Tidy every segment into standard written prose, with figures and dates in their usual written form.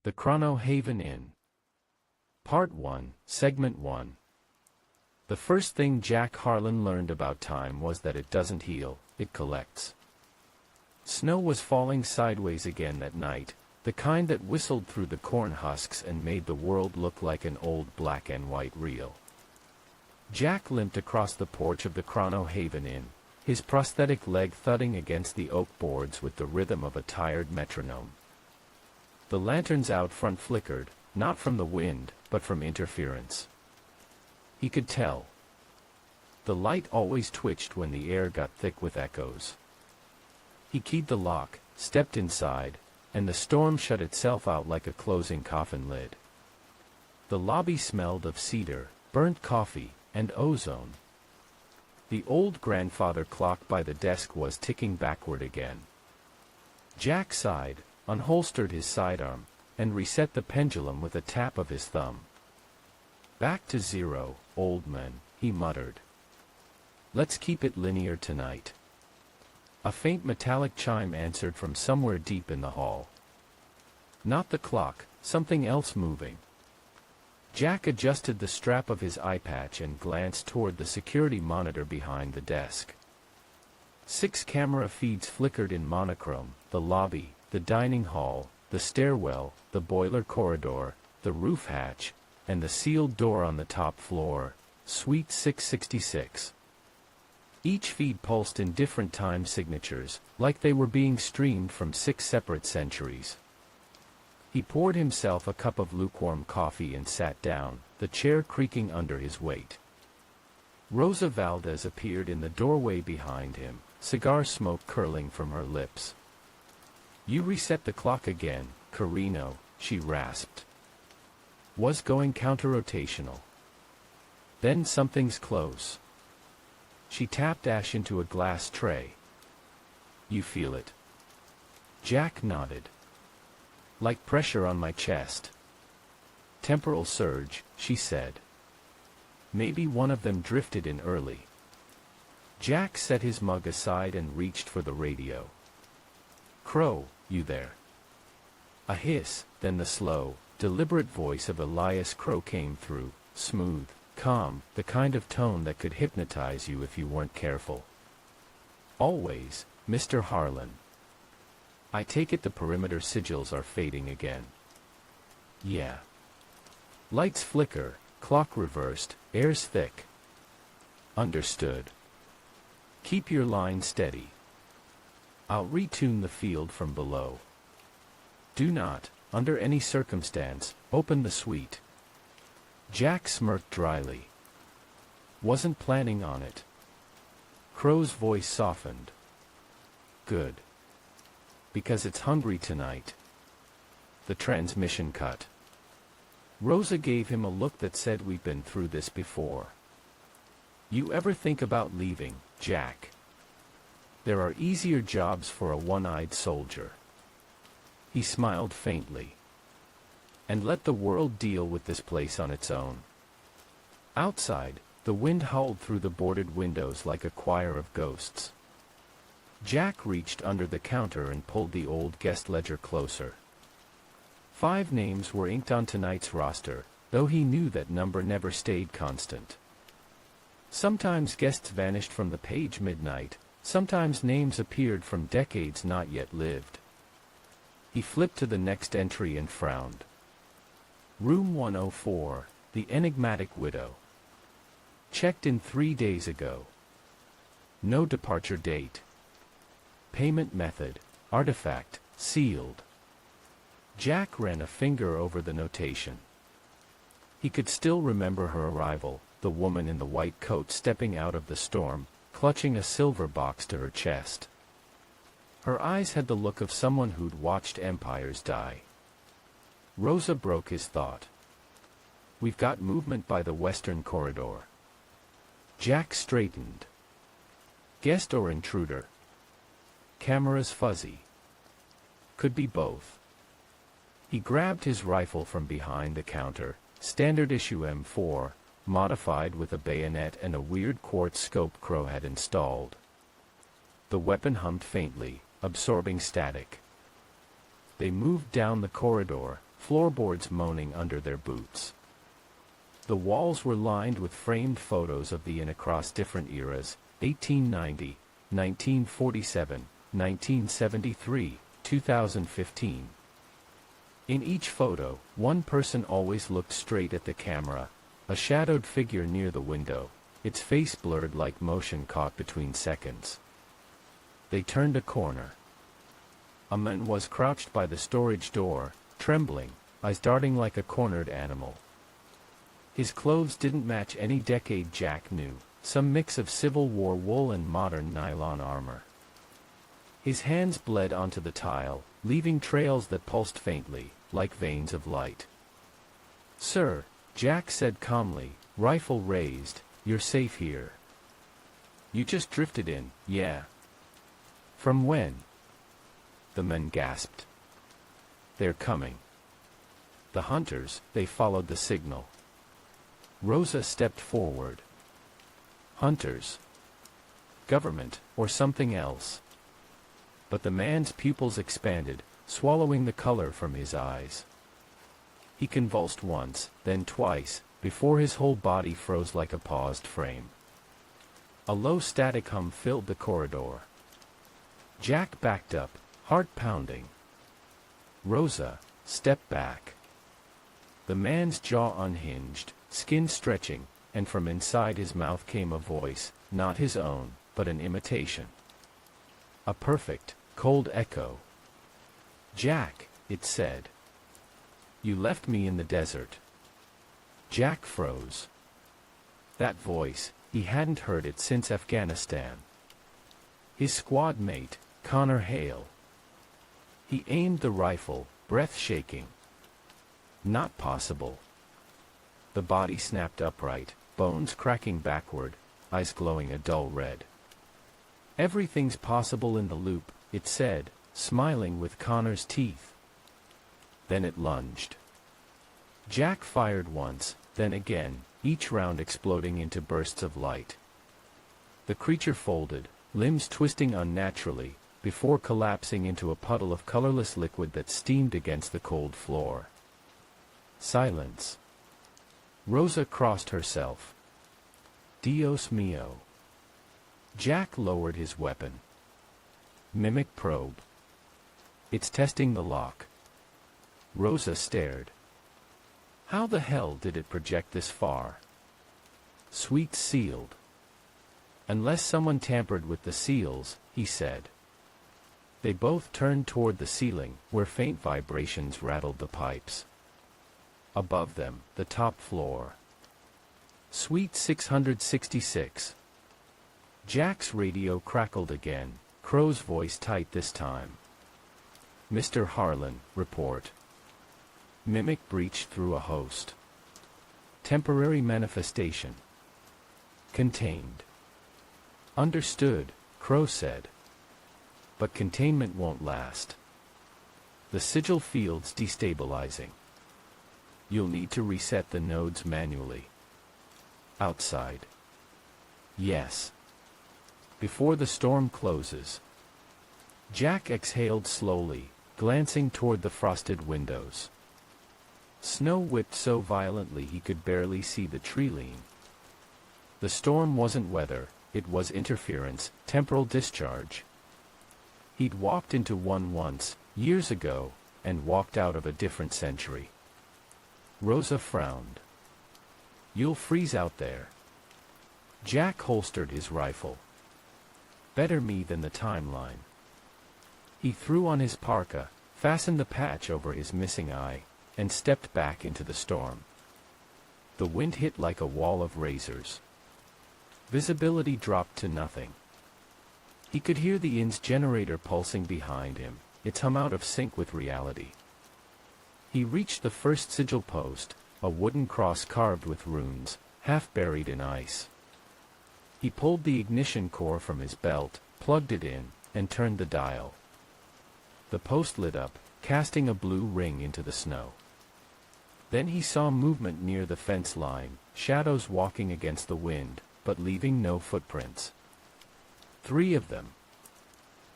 The Chrono Haven Inn. Part 1, Segment 1. The first thing Jack Harlan learned about time was that it doesn't heal, it collects. Snow was falling sideways again that night, the kind that whistled through the corn husks and made the world look like an old black and white reel. Jack limped across the porch of the Chrono Haven Inn, his prosthetic leg thudding against the oak boards with the rhythm of a tired metronome. The lanterns out front flickered, not from the wind, but from interference. He could tell. The light always twitched when the air got thick with echoes. He keyed the lock, stepped inside, and the storm shut itself out like a closing coffin lid. The lobby smelled of cedar, burnt coffee, and ozone. The old grandfather clock by the desk was ticking backward again. Jack sighed, unholstered his sidearm, and reset the pendulum with a tap of his thumb. "Back to zero, old man," he muttered. "Let's keep it linear tonight." A faint metallic chime answered from somewhere deep in the hall. Not the clock, something else moving. Jack adjusted the strap of his eye patch and glanced toward the security monitor behind the desk. 6 camera feeds flickered in monochrome: the lobby, the dining hall, the stairwell, the boiler corridor, the roof hatch, and the sealed door on the top floor, Suite 666. Each feed pulsed in different time signatures, like they were being streamed from 6 separate centuries. He poured himself a cup of lukewarm coffee and sat down, the chair creaking under his weight. Rosa Valdez appeared in the doorway behind him, cigar smoke curling from her lips. "You reset the clock again, Carino," she rasped. "Was going counter-rotational. Then something's close." She tapped ash into a glass tray. "You feel it?" Jack nodded. "Like pressure on my chest." "Temporal surge," she said. "Maybe one of them drifted in early." Jack set his mug aside and reached for the radio. "Crow, you there?" A hiss, then the slow, deliberate voice of Elias Crow came through, smooth, calm, the kind of tone that could hypnotize you if you weren't careful. "Always, Mr. Harlan. I take it the perimeter sigils are fading again." "Yeah." "Lights flicker, clock reversed, air's thick." "Understood. Keep your line steady. I'll retune the field from below. Do not, under any circumstance, open the suite." Jack smirked dryly. "Wasn't planning on it." Crow's voice softened. "Good. Because it's hungry tonight." The transmission cut. Rosa gave him a look that said, "We've been through this before. You ever think about leaving, Jack? There are easier jobs for a one-eyed soldier." He smiled faintly. "And let the world deal with this place on its own." Outside, the wind howled through the boarded windows like a choir of ghosts. Jack reached under the counter and pulled the old guest ledger closer. 5 names were inked on tonight's roster, though he knew that number never stayed constant. Sometimes guests vanished from the page midnight, sometimes names appeared from decades not yet lived. He flipped to the next entry and frowned. Room 104, the enigmatic widow. Checked in 3 days ago. No departure date. Payment method, artifact, sealed. Jack ran a finger over the notation. He could still remember her arrival, the woman in the white coat stepping out of the storm, clutching a silver box to her chest. Her eyes had the look of someone who'd watched empires die. Rosa broke his thought. "We've got movement by the western corridor." Jack straightened. "Guest or intruder?" "Camera's fuzzy." "Could be both." He grabbed his rifle from behind the counter, standard issue M4, modified with a bayonet and a weird quartz scope Crow had installed. The weapon hummed faintly, absorbing static. They moved down the corridor, floorboards moaning under their boots. The walls were lined with framed photos of the inn across different eras: 1890, 1947, 1973, 2015. In each photo, one person always looked straight at the camera, a shadowed figure near the window, its face blurred like motion caught between seconds. They turned a corner. A man was crouched by the storage door, trembling, eyes darting like a cornered animal. His clothes didn't match any decade Jack knew, some mix of Civil War wool and modern nylon armor. His hands bled onto the tile, leaving trails that pulsed faintly, like veins of light. "Sir," Jack said calmly, rifle raised, "you're safe here." "You just drifted in, yeah." "From when?" The men gasped. "They're coming." The hunters, they followed the signal. Rosa stepped forward. "Hunters. Government, or something else." But the man's pupils expanded, swallowing the color from his eyes. He convulsed once, then twice, before his whole body froze like a paused frame. A low static hum filled the corridor. Jack backed up, heart pounding. "Rosa, step back." The man's jaw unhinged, skin stretching, and from inside his mouth came a voice, not his own, but an imitation. A perfect, cold echo. "Jack," it said. "You left me in the desert." Jack froze. That voice, he hadn't heard it since Afghanistan. His squad mate, Connor Hale. He aimed the rifle, breath shaking. Not possible. The body snapped upright, bones cracking backward, eyes glowing a dull red. "Everything's possible in the loop," it said, smiling with Connor's teeth. Then it lunged. Jack fired once, then again, each round exploding into bursts of light. The creature folded, limbs twisting unnaturally, before collapsing into a puddle of colorless liquid that steamed against the cold floor. Silence. Rosa crossed herself. Dios mio. Jack lowered his weapon. Mimic probe. "It's testing the lock." Rosa stared. How the hell did it project this far? "Suite sealed." "Unless someone tampered with the seals," he said. They both turned toward the ceiling, where faint vibrations rattled the pipes. Above them, the top floor. Suite 666. Jack's radio crackled again, Crow's voice tight this time. "Mr. Harlan, report." Mimic breached through a host. "Temporary manifestation. Contained." "Understood," Crow said. "But containment won't last. The sigil field's destabilizing. You'll need to reset the nodes manually." "Outside?" "Yes. Before the storm closes." Jack exhaled slowly, glancing toward the frosted windows. Snow whipped so violently he could barely see the tree lean. The storm wasn't weather, it was interference, temporal discharge. He'd walked into one once, years ago, and walked out of a different century. Rosa frowned. "You'll freeze out there." Jack holstered his rifle. "Better me than the timeline." He threw on his parka, fastened the patch over his missing eye, and stepped back into the storm. The wind hit like a wall of razors. Visibility dropped to nothing. He could hear the inn's generator pulsing behind him, its hum out of sync with reality. He reached the first sigil post, a wooden cross carved with runes, half buried in ice. He pulled the ignition core from his belt, plugged it in, and turned the dial. The post lit up, casting a blue ring into the snow. Then he saw movement near the fence line, shadows walking against the wind, but leaving no footprints. 3 of them.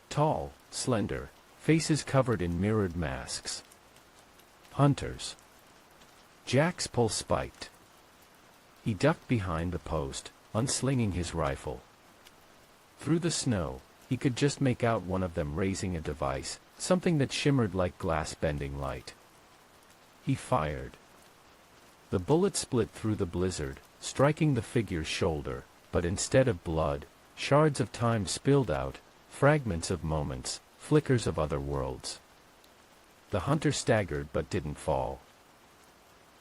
Tall, slender, faces covered in mirrored masks. Hunters. Jack's pulse spiked. He ducked behind the post, unslinging his rifle. Through the snow, he could just make out one of them raising a device, something that shimmered like glass-bending light. He fired. The bullet split through the blizzard, striking the figure's shoulder, but instead of blood, shards of time spilled out, fragments of moments, flickers of other worlds. The hunter staggered but didn't fall.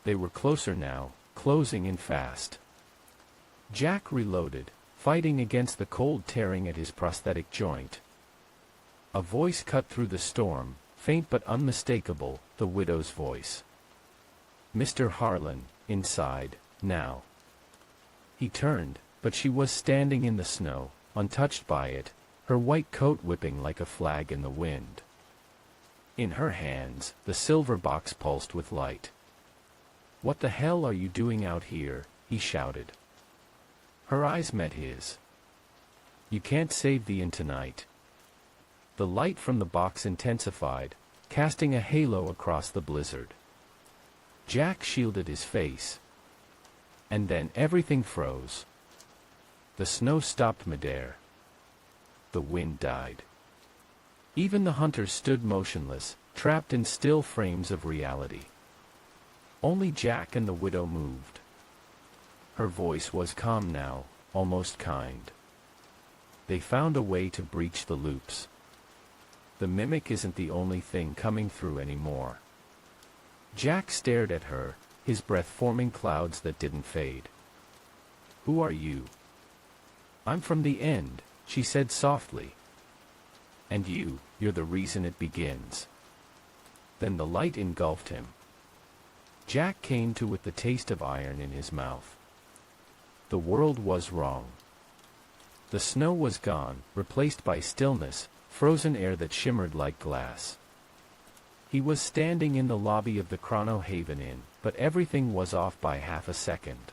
They were closer now, closing in fast. Jack reloaded, fighting against the cold tearing at his prosthetic joint. A voice cut through the storm, faint but unmistakable, the widow's voice. "Mr. Harlan, inside, now." He turned, but she was standing in the snow, untouched by it, her white coat whipping like a flag in the wind. In her hands, the silver box pulsed with light. "What the hell are you doing out here?" he shouted. Her eyes met his. "You can't save the inn tonight." The light from the box intensified, casting a halo across the blizzard. Jack shielded his face. And then everything froze. The snow stopped midair. The wind died. Even the hunters stood motionless, trapped in still frames of reality. Only Jack and the widow moved. Her voice was calm now, almost kind. "They found a way to breach the loops. The mimic isn't the only thing coming through anymore." Jack stared at her, his breath forming clouds that didn't fade. "Who are you?" "I'm from the end," she said softly. "And you're the reason it begins." Then the light engulfed him. Jack came to with the taste of iron in his mouth. The world was wrong. The snow was gone, replaced by stillness, frozen air that shimmered like glass. He was standing in the lobby of the Chrono Haven Inn, but everything was off by half a second.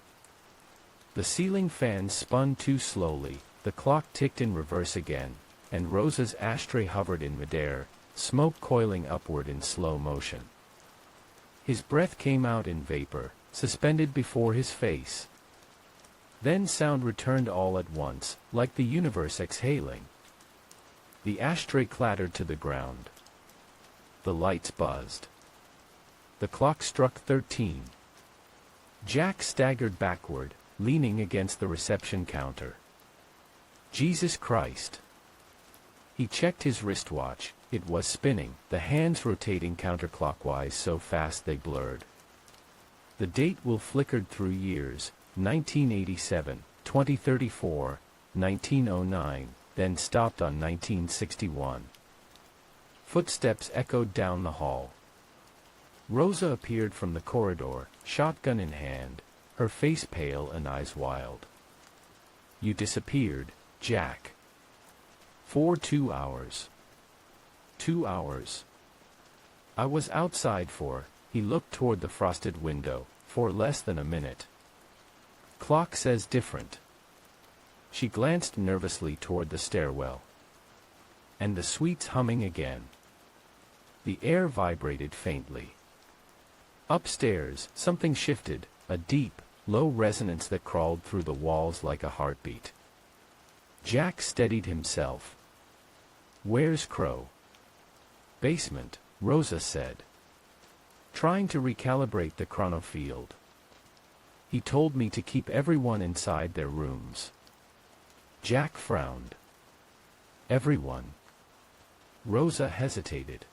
The ceiling fans spun too slowly, the clock ticked in reverse again, and Rosa's ashtray hovered in midair, smoke coiling upward in slow motion. His breath came out in vapor, suspended before his face. Then sound returned all at once, like the universe exhaling. The ashtray clattered to the ground. The lights buzzed. The clock struck 13. Jack staggered backward, leaning against the reception counter. Jesus Christ! He checked his wristwatch. It was spinning, the hands rotating counterclockwise so fast they blurred. The date will flickered through years, 1987, 2034, 1909, then stopped on 1961. Footsteps echoed down the hall. Rosa appeared from the corridor, shotgun in hand, her face pale and eyes wild. "You disappeared, Jack." "For 2 hours." 2 hours. "I was outside for," he looked toward the frosted window, "for less than a minute." "Clock says different." She glanced nervously toward the stairwell. And the suite's humming again. The air vibrated faintly. Upstairs, something shifted, a deep, low resonance that crawled through the walls like a heartbeat. Jack steadied himself. "Where's Crow?" "Basement," Rosa said. "Trying to recalibrate the chrono field. He told me to keep everyone inside their rooms." Jack frowned. "Everyone?" Rosa hesitated.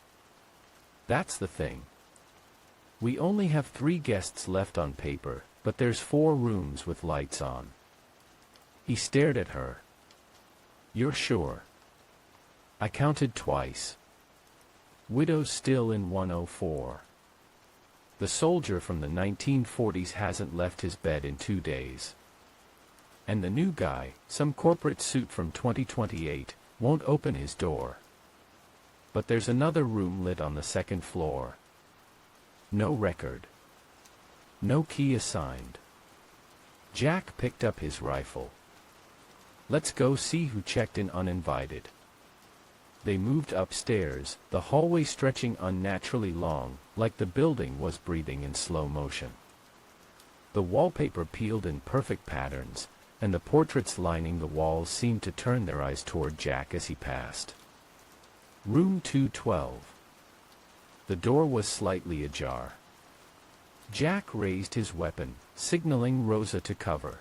"That's the thing. We only have 3 guests left on paper, but there's 4 rooms with lights on." He stared at her. "You're sure?" "I counted twice. Widow's still in 104. The soldier from the 1940s hasn't left his bed in 2 days. And the new guy, some corporate suit from 2028, won't open his door. But there's another room lit on the 2nd floor. No record. No key assigned." Jack picked up his rifle. "Let's go see who checked in uninvited." They moved upstairs, the hallway stretching unnaturally long, like the building was breathing in slow motion. The wallpaper peeled in perfect patterns, and the portraits lining the walls seemed to turn their eyes toward Jack as he passed. Room 212. The door was slightly ajar. Jack raised his weapon, signaling Rosa to cover.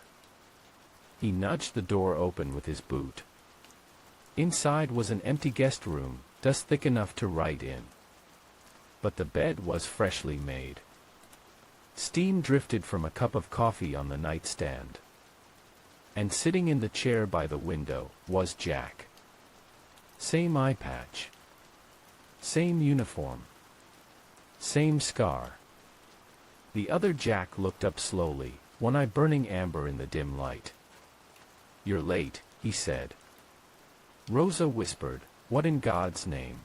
He nudged the door open with his boot. Inside was an empty guest room, dust thick enough to write in. But the bed was freshly made. Steam drifted from a cup of coffee on the nightstand. And sitting in the chair by the window was Jack. Same eye patch. Same uniform. Same scar. The other Jack looked up slowly, one eye burning amber in the dim light. "You're late," he said. Rosa whispered, "What in God's name?"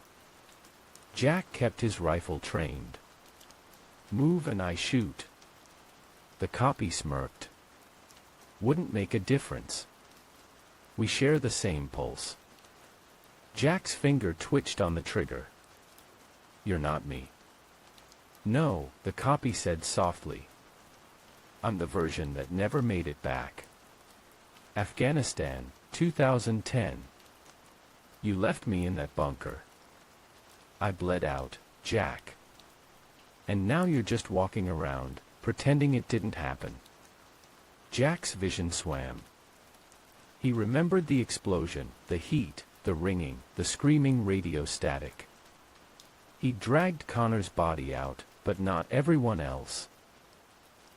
Jack kept his rifle trained. "Move and I shoot." The copy smirked. "Wouldn't make a difference. We share the same pulse." Jack's finger twitched on the trigger. "You're not me." "No," the copy said softly. "I'm the version that never made it back. Afghanistan, 2010. You left me in that bunker. I bled out, Jack. And now you're just walking around, pretending it didn't happen." Jack's vision swam. He remembered the explosion, the heat, the ringing, the screaming radio static. He dragged Connor's body out, but not everyone else.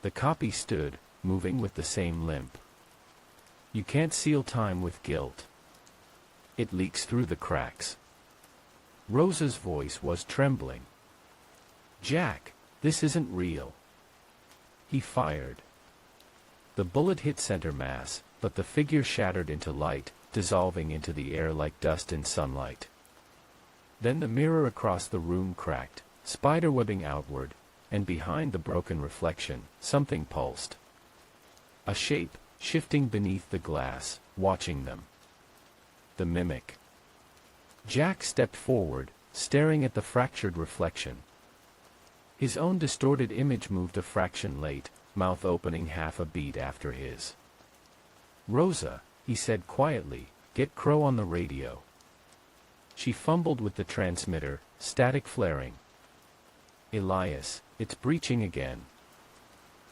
The copy stood, moving with the same limp. "You can't seal time with guilt. It leaks through the cracks." Rosa's voice was trembling. "Jack, this isn't real." He fired. The bullet hit center mass, but the figure shattered into light, dissolving into the air like dust in sunlight. Then the mirror across the room cracked, spiderwebbing outward, and behind the broken reflection, something pulsed. A shape, shifting beneath the glass, watching them. The mimic. Jack stepped forward, staring at the fractured reflection. His own distorted image moved a fraction late, mouth opening half a beat after his. "Rosa," he said quietly, "get Crow on the radio." She fumbled with the transmitter, static flaring. "Elias, it's breaching again."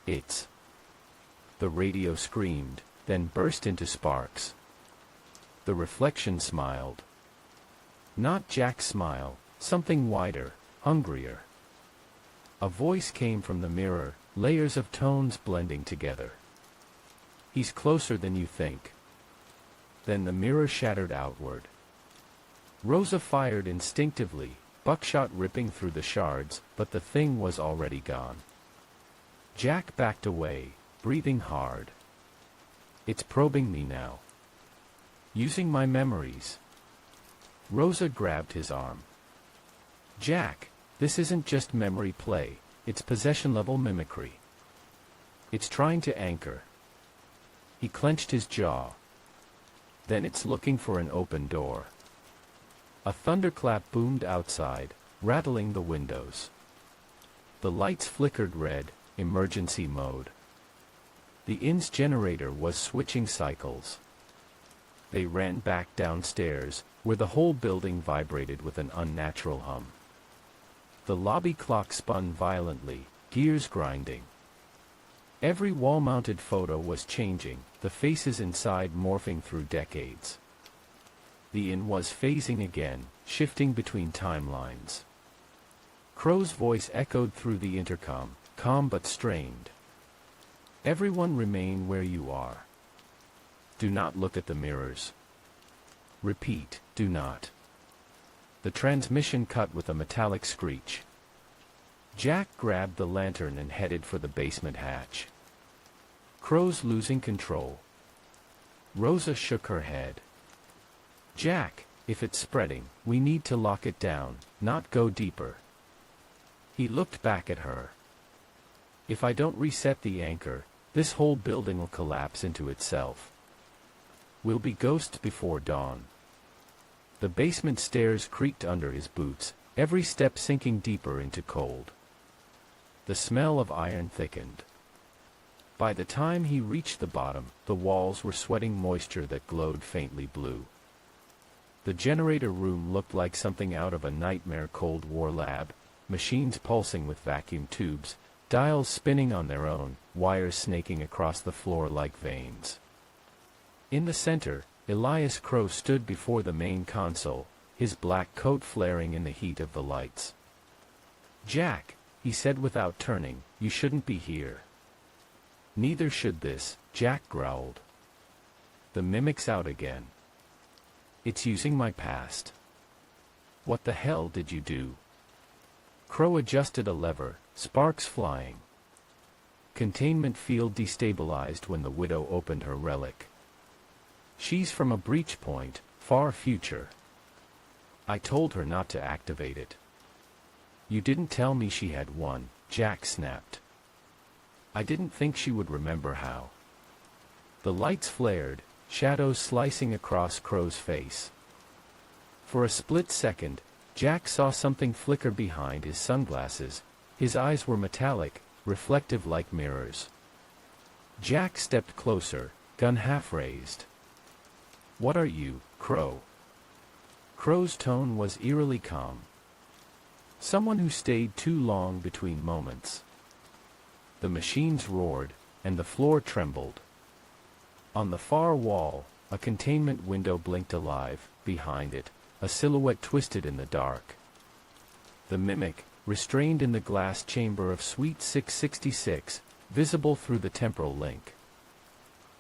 "It's..." The radio screamed, then burst into sparks. The reflection smiled. Not Jack's smile, something wider, hungrier. A voice came from the mirror, layers of tones blending together. "He's closer than you think." Then the mirror shattered outward. Rosa fired instinctively, buckshot ripping through the shards, but the thing was already gone. Jack backed away, breathing hard. "It's probing me now. Using my memories." Rosa grabbed his arm. "Jack, this isn't just memory play, it's possession-level mimicry. It's trying to anchor." He clenched his jaw. "Then it's looking for an open door." A thunderclap boomed outside, rattling the windows. The lights flickered red, emergency mode. The inn's generator was switching cycles. They ran back downstairs, where the whole building vibrated with an unnatural hum. The lobby clock spun violently, gears grinding. Every wall-mounted photo was changing, the faces inside morphing through decades. The inn was phasing again, shifting between timelines. Crow's voice echoed through the intercom, calm but strained. "Everyone remain where you are. Do not look at the mirrors. Repeat, do not." The transmission cut with a metallic screech. Jack grabbed the lantern and headed for the basement hatch. Crow's losing control. Rosa shook her head. "Jack, if it's spreading, we need to lock it down, not go deeper." He looked back at her. "If I don't reset the anchor, this whole building will collapse into itself. We'll be ghosts before dawn." The basement stairs creaked under his boots, every step sinking deeper into cold. The smell of iron thickened. By the time he reached the bottom, the walls were sweating moisture that glowed faintly blue. The generator room looked like something out of a nightmare Cold War lab, machines pulsing with vacuum tubes, dials spinning on their own, wires snaking across the floor like veins. In the center, Elias Crow stood before the main console, his black coat flaring in the heat of the lights. "Jack," he said without turning, "you shouldn't be here." "Neither should this," Jack growled. "The mimic's out again. It's using my past." "What the hell did you do?" Crow adjusted a lever, sparks flying. Containment field destabilized when the widow opened her relic. "She's from a breach point, far future. I told her not to activate it." "You didn't tell me she had one," Jack snapped. "I didn't think she would remember how." The lights flared, shadows slicing across Crow's face. For a split second, Jack saw something flicker behind his sunglasses. His eyes were metallic, reflective like mirrors. Jack stepped closer, gun half raised. "What are you, Crow?" Crow's tone was eerily calm. "Someone who stayed too long between moments." The machines roared, and the floor trembled. On the far wall, a containment window blinked alive. Behind it, a silhouette twisted in the dark. The mimic, restrained in the glass chamber of Suite 666, visible through the temporal link.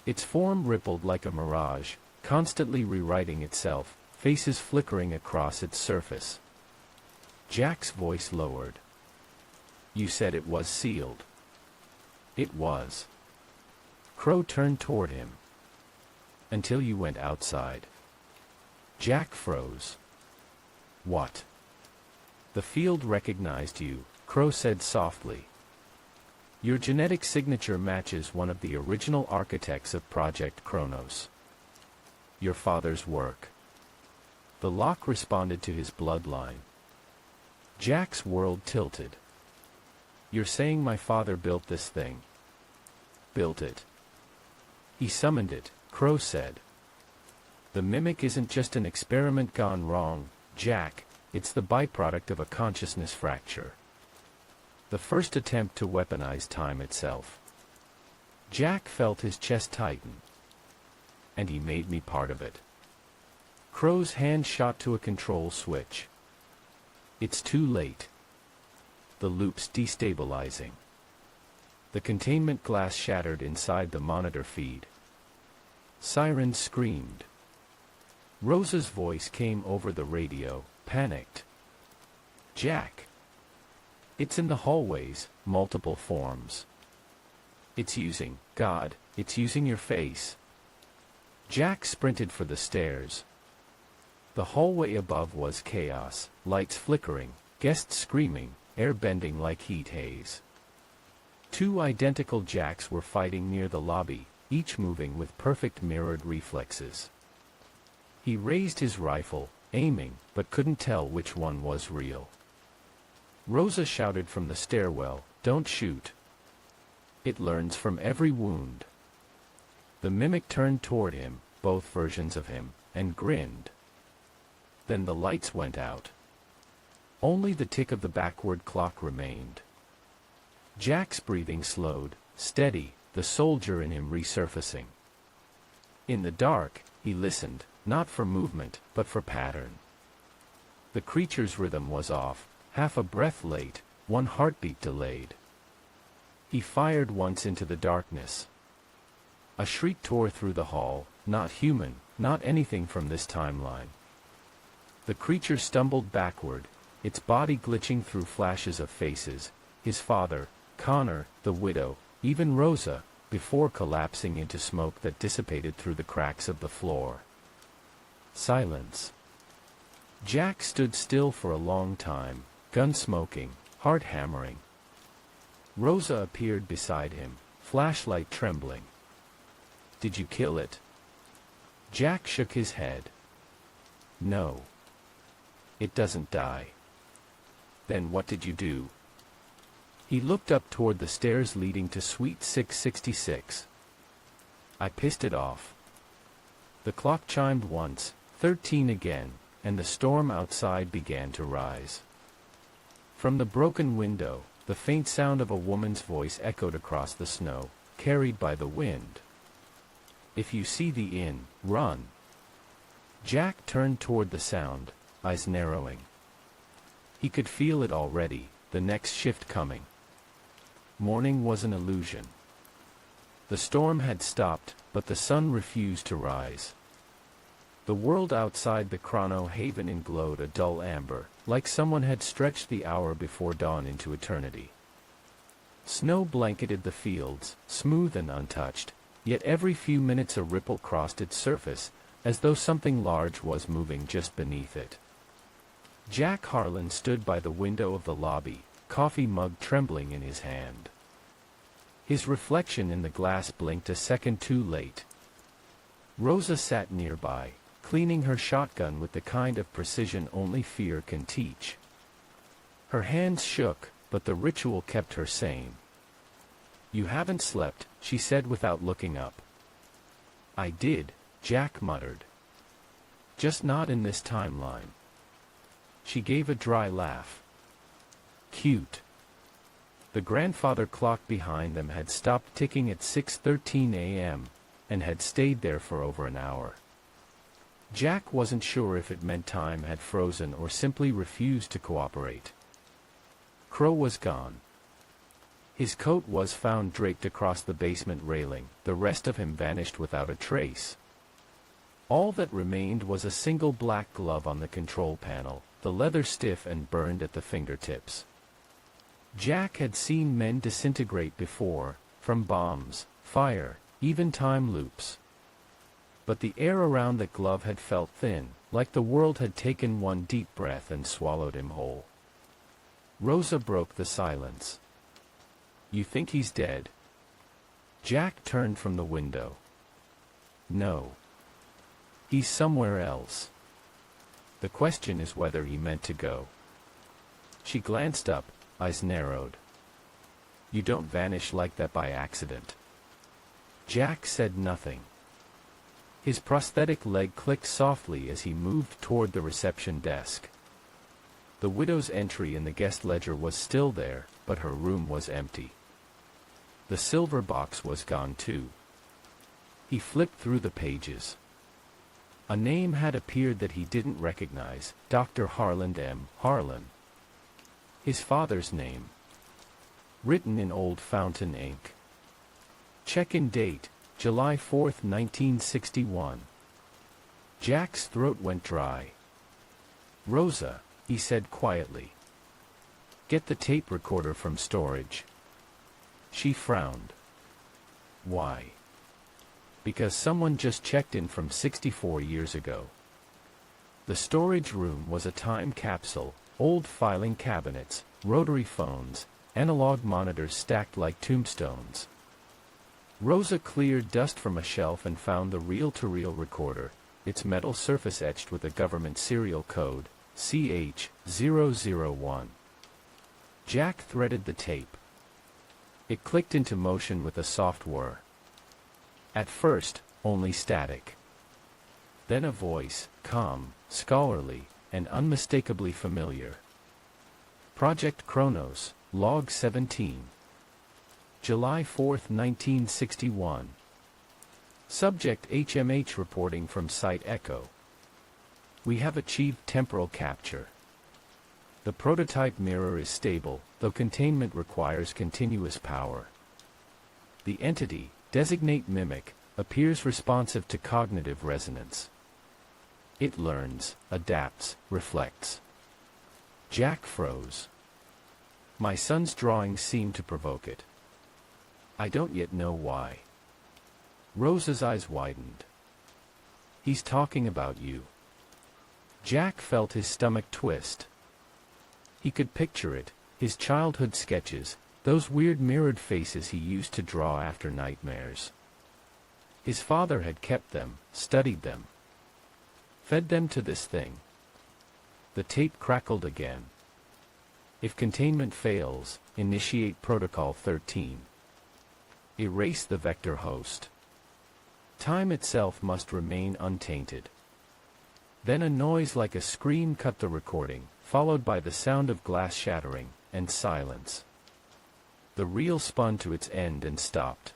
Its form rippled like a mirage, constantly rewriting itself, faces flickering across its surface. Jack's voice lowered. "You said it was sealed." "It was." Crow turned toward him. "Until you went outside." Jack froze. "What?" "The field recognized you," Crow said softly. "Your genetic signature matches one of the original architects of Project Chronos. Your father's work." The lock responded to his bloodline. Jack's world tilted. "You're saying my father built this thing?" "Built it." "He summoned it," Crow said. "The mimic isn't just an experiment gone wrong, Jack, it's the byproduct of a consciousness fracture. The first attempt to weaponize time itself." Jack felt his chest tighten. "And he made me part of it." Crow's hand shot to a control switch. "It's too late." The loop's destabilizing. The containment glass shattered inside the monitor feed. Sirens screamed. Rosa's voice came over the radio, panicked. "Jack! It's in the hallways, multiple forms. It's using, God, it's using your face." Jack sprinted for the stairs. The hallway above was chaos, lights flickering, guests screaming, air bending like heat haze. Two identical Jacks were fighting near the lobby, each moving with perfect mirrored reflexes. He raised his rifle, aiming, but couldn't tell which one was real. Rosa shouted from the stairwell, "Don't shoot. It learns from every wound." The mimic turned toward him, both versions of him, and grinned. Then the lights went out. Only the tick of the backward clock remained. Jack's breathing slowed, steady, the soldier in him resurfacing. In the dark, he listened, not for movement, but for pattern. The creature's rhythm was off, half a breath late, one heartbeat delayed. He fired once into the darkness. A shriek tore through the hall, not human, not anything from this timeline. The creature stumbled backward, its body glitching through flashes of faces, his father, Connor, the widow, even Rosa, before collapsing into smoke that dissipated through the cracks of the floor. Silence. Jack stood still for a long time, gun smoking, heart hammering. Rosa appeared beside him, flashlight trembling. "Did you kill it?" Jack shook his head. "No. It doesn't die." "Then what did you do?" He looked up toward the stairs leading to Suite 666. I pissed it off. The clock chimed once, 13 again, and the storm outside began to rise. From the broken window, the faint sound of a woman's voice echoed across the snow, carried by the wind. If you see the inn, run. Jack turned toward the sound, eyes narrowing. He could feel it already, the next shift coming. Morning was an illusion. The storm had stopped, but the sun refused to rise. The world outside the Chrono Haven Inn glowed a dull amber, like someone had stretched the hour before dawn into eternity. Snow blanketed the fields, smooth and untouched, yet every few minutes a ripple crossed its surface, as though something large was moving just beneath it. Jack Harlan stood by the window of the lobby, coffee mug trembling in his hand. His reflection in the glass blinked a second too late. Rosa sat nearby, cleaning her shotgun with the kind of precision only fear can teach. Her hands shook, but the ritual kept her sane. "You haven't slept," she said without looking up. "I did," Jack muttered. "Just not in this timeline." She gave a dry laugh. "Cute." The grandfather clock behind them had stopped ticking at 6:13 a.m., and had stayed there for over an hour. Jack wasn't sure if it meant time had frozen or simply refused to cooperate. Crow was gone. His coat was found draped across the basement railing, the rest of him vanished without a trace. All that remained was a single black glove on the control panel, the leather stiff and burned at the fingertips. Jack had seen men disintegrate before, from bombs, fire, even time loops. But the air around the glove had felt thin, like the world had taken one deep breath and swallowed him whole. Rosa broke the silence. "You think he's dead?" Jack turned from the window. "No. He's somewhere else. The question is whether he meant to go." She glanced up, eyes narrowed. "You don't vanish like that by accident." Jack said nothing. His prosthetic leg clicked softly as he moved toward the reception desk. The widow's entry in the guest ledger was still there, but her room was empty. The silver box was gone too. He flipped through the pages. A name had appeared that he didn't recognize, Dr. Harlan M. Harlan. His father's name. Written in old fountain ink. Check-in date, July 4, 1961. Jack's throat went dry. "Rosa," he said quietly. "Get the tape recorder from storage." She frowned. "Why?" "Because someone just checked in from 64 years ago." The storage room was a time capsule, old filing cabinets, rotary phones, analog monitors stacked like tombstones. Rosa cleared dust from a shelf and found the reel-to-reel recorder, its metal surface etched with a government serial code, CH-001. Jack threaded the tape. It clicked into motion with a soft whir. At first, only static. Then a voice, calm, scholarly, and unmistakably familiar. "Project Chronos, Log 17. July 4, 1961. Subject HMH reporting from Site Echo. We have achieved temporal capture. The prototype mirror is stable, though containment requires continuous power. The entity, designate Mimic, appears responsive to cognitive resonance. It learns, adapts, reflects." Jack froze. "My son's drawings seem to provoke it. I don't yet know why." Rosa's eyes widened. "He's talking about you." Jack felt his stomach twist. He could picture it, his childhood sketches, those weird mirrored faces he used to draw after nightmares. His father had kept them, studied them, fed them to this thing. The tape crackled again. "If containment fails, Initiate Protocol 13. Erase the vector host. Time itself must remain untainted. Then a noise like a scream cut the recording, followed by the sound of glass shattering, and silence. The reel spun to its end and stopped.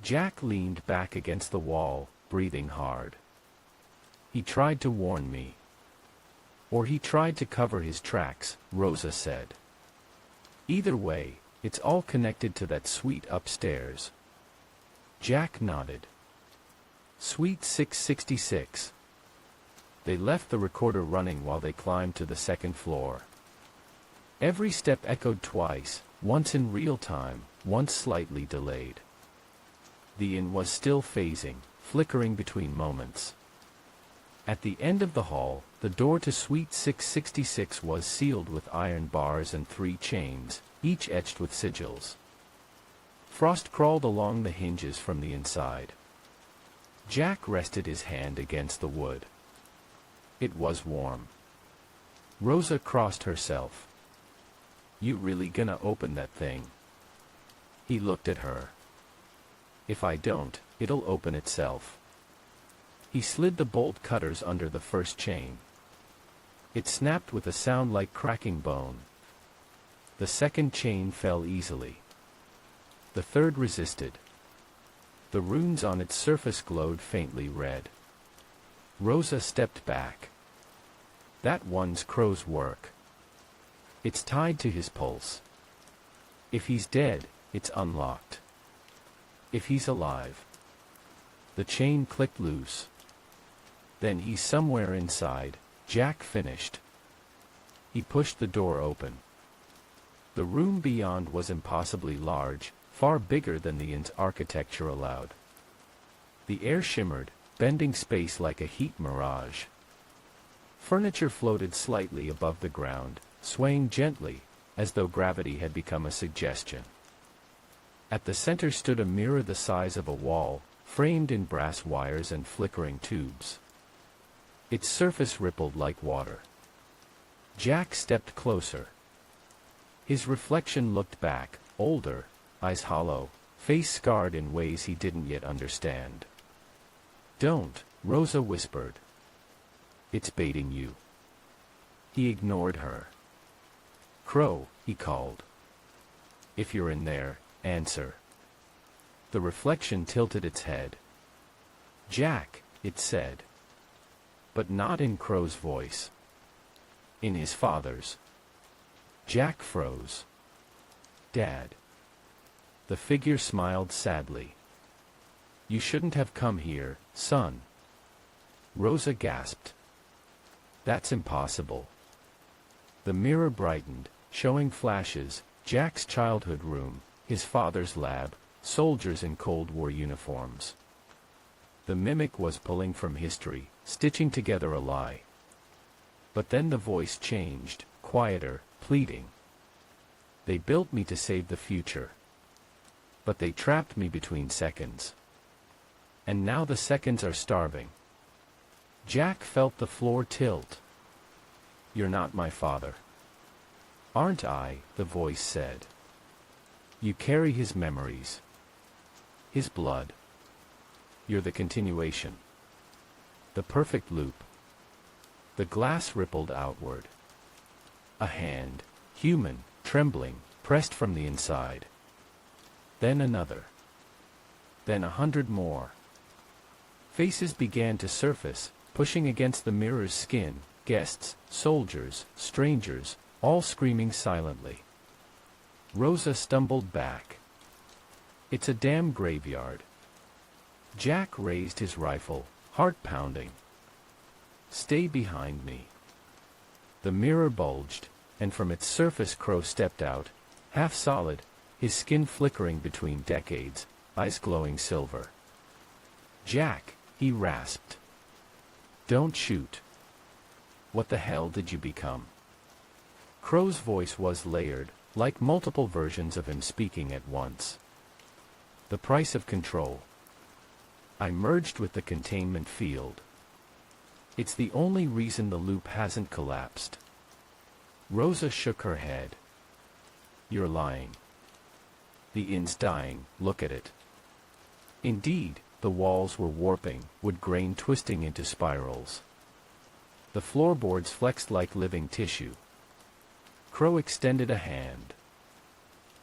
Jack leaned back against the wall, breathing hard. He tried to warn me. Or he tried to cover his tracks, Rosa said. Either way, it's all connected to that suite upstairs. Jack nodded. Suite 666. They left the recorder running while they climbed to the second floor. Every step echoed twice, once in real time, once slightly delayed. The inn was still phasing, flickering between moments. At the end of the hall, the door to Suite 666 was sealed with iron bars and 3 chains, each etched with sigils. Frost crawled along the hinges from the inside. Jack rested his hand against the wood. It was warm. Rosa crossed herself. You really gonna open that thing? He looked at her. If I don't, it'll open itself. He slid the bolt cutters under the first chain. It snapped with a sound like cracking bone. The second chain fell easily. The third resisted. The runes on its surface glowed faintly red. Rosa stepped back. That one's Crow's work. It's tied to his pulse. If he's dead, it's unlocked. If he's alive. The chain clicked loose. Then he's somewhere inside, Jack finished. He pushed the door open. The room beyond was impossibly large, far bigger than the inn's architecture allowed. The air shimmered, bending space like a heat mirage. Furniture floated slightly above the ground, swaying gently, as though gravity had become a suggestion. At the center stood a mirror the size of a wall, framed in brass wires and flickering tubes. Its surface rippled like water. Jack stepped closer. His reflection looked back, older, eyes hollow, face scarred in ways he didn't yet understand. Don't, Rosa whispered. It's baiting you. He ignored her. Crow, he called. If you're in there, answer. The reflection tilted its head. Jack, it said. But not in Crow's voice. In his father's. Jack froze. Dad. The figure smiled sadly. You shouldn't have come here, son. Rosa gasped. That's impossible. The mirror brightened, showing flashes, Jack's childhood room, his father's lab, soldiers in Cold War uniforms. The mimic was pulling from history, stitching together a lie. But then the voice changed, quieter, pleading. They built me to save the future. But they trapped me between seconds. And now the seconds are starving. Jack felt the floor tilt. You're not my father. Aren't I? The voice said. You carry his memories. His blood. You're the continuation. The perfect loop. The glass rippled outward. A hand, human, trembling, pressed from the inside. Then another. Then 100 more. Faces began to surface, pushing against the mirror's skin, guests, soldiers, strangers, all screaming silently. Rosa stumbled back. It's a damn graveyard. Jack raised his rifle, heart pounding. Stay behind me. The mirror bulged, and from its surface Crow stepped out, half solid, his skin flickering between decades, eyes glowing silver. Jack, he rasped. Don't shoot. What the hell did you become? Crow's voice was layered, like multiple versions of him speaking at once. The price of control. I merged with the containment field. It's the only reason the loop hasn't collapsed. Rosa shook her head. You're lying. The inn's dying, look at it. Indeed, the walls were warping, wood grain twisting into spirals. The floorboards flexed like living tissue. Crow extended a hand.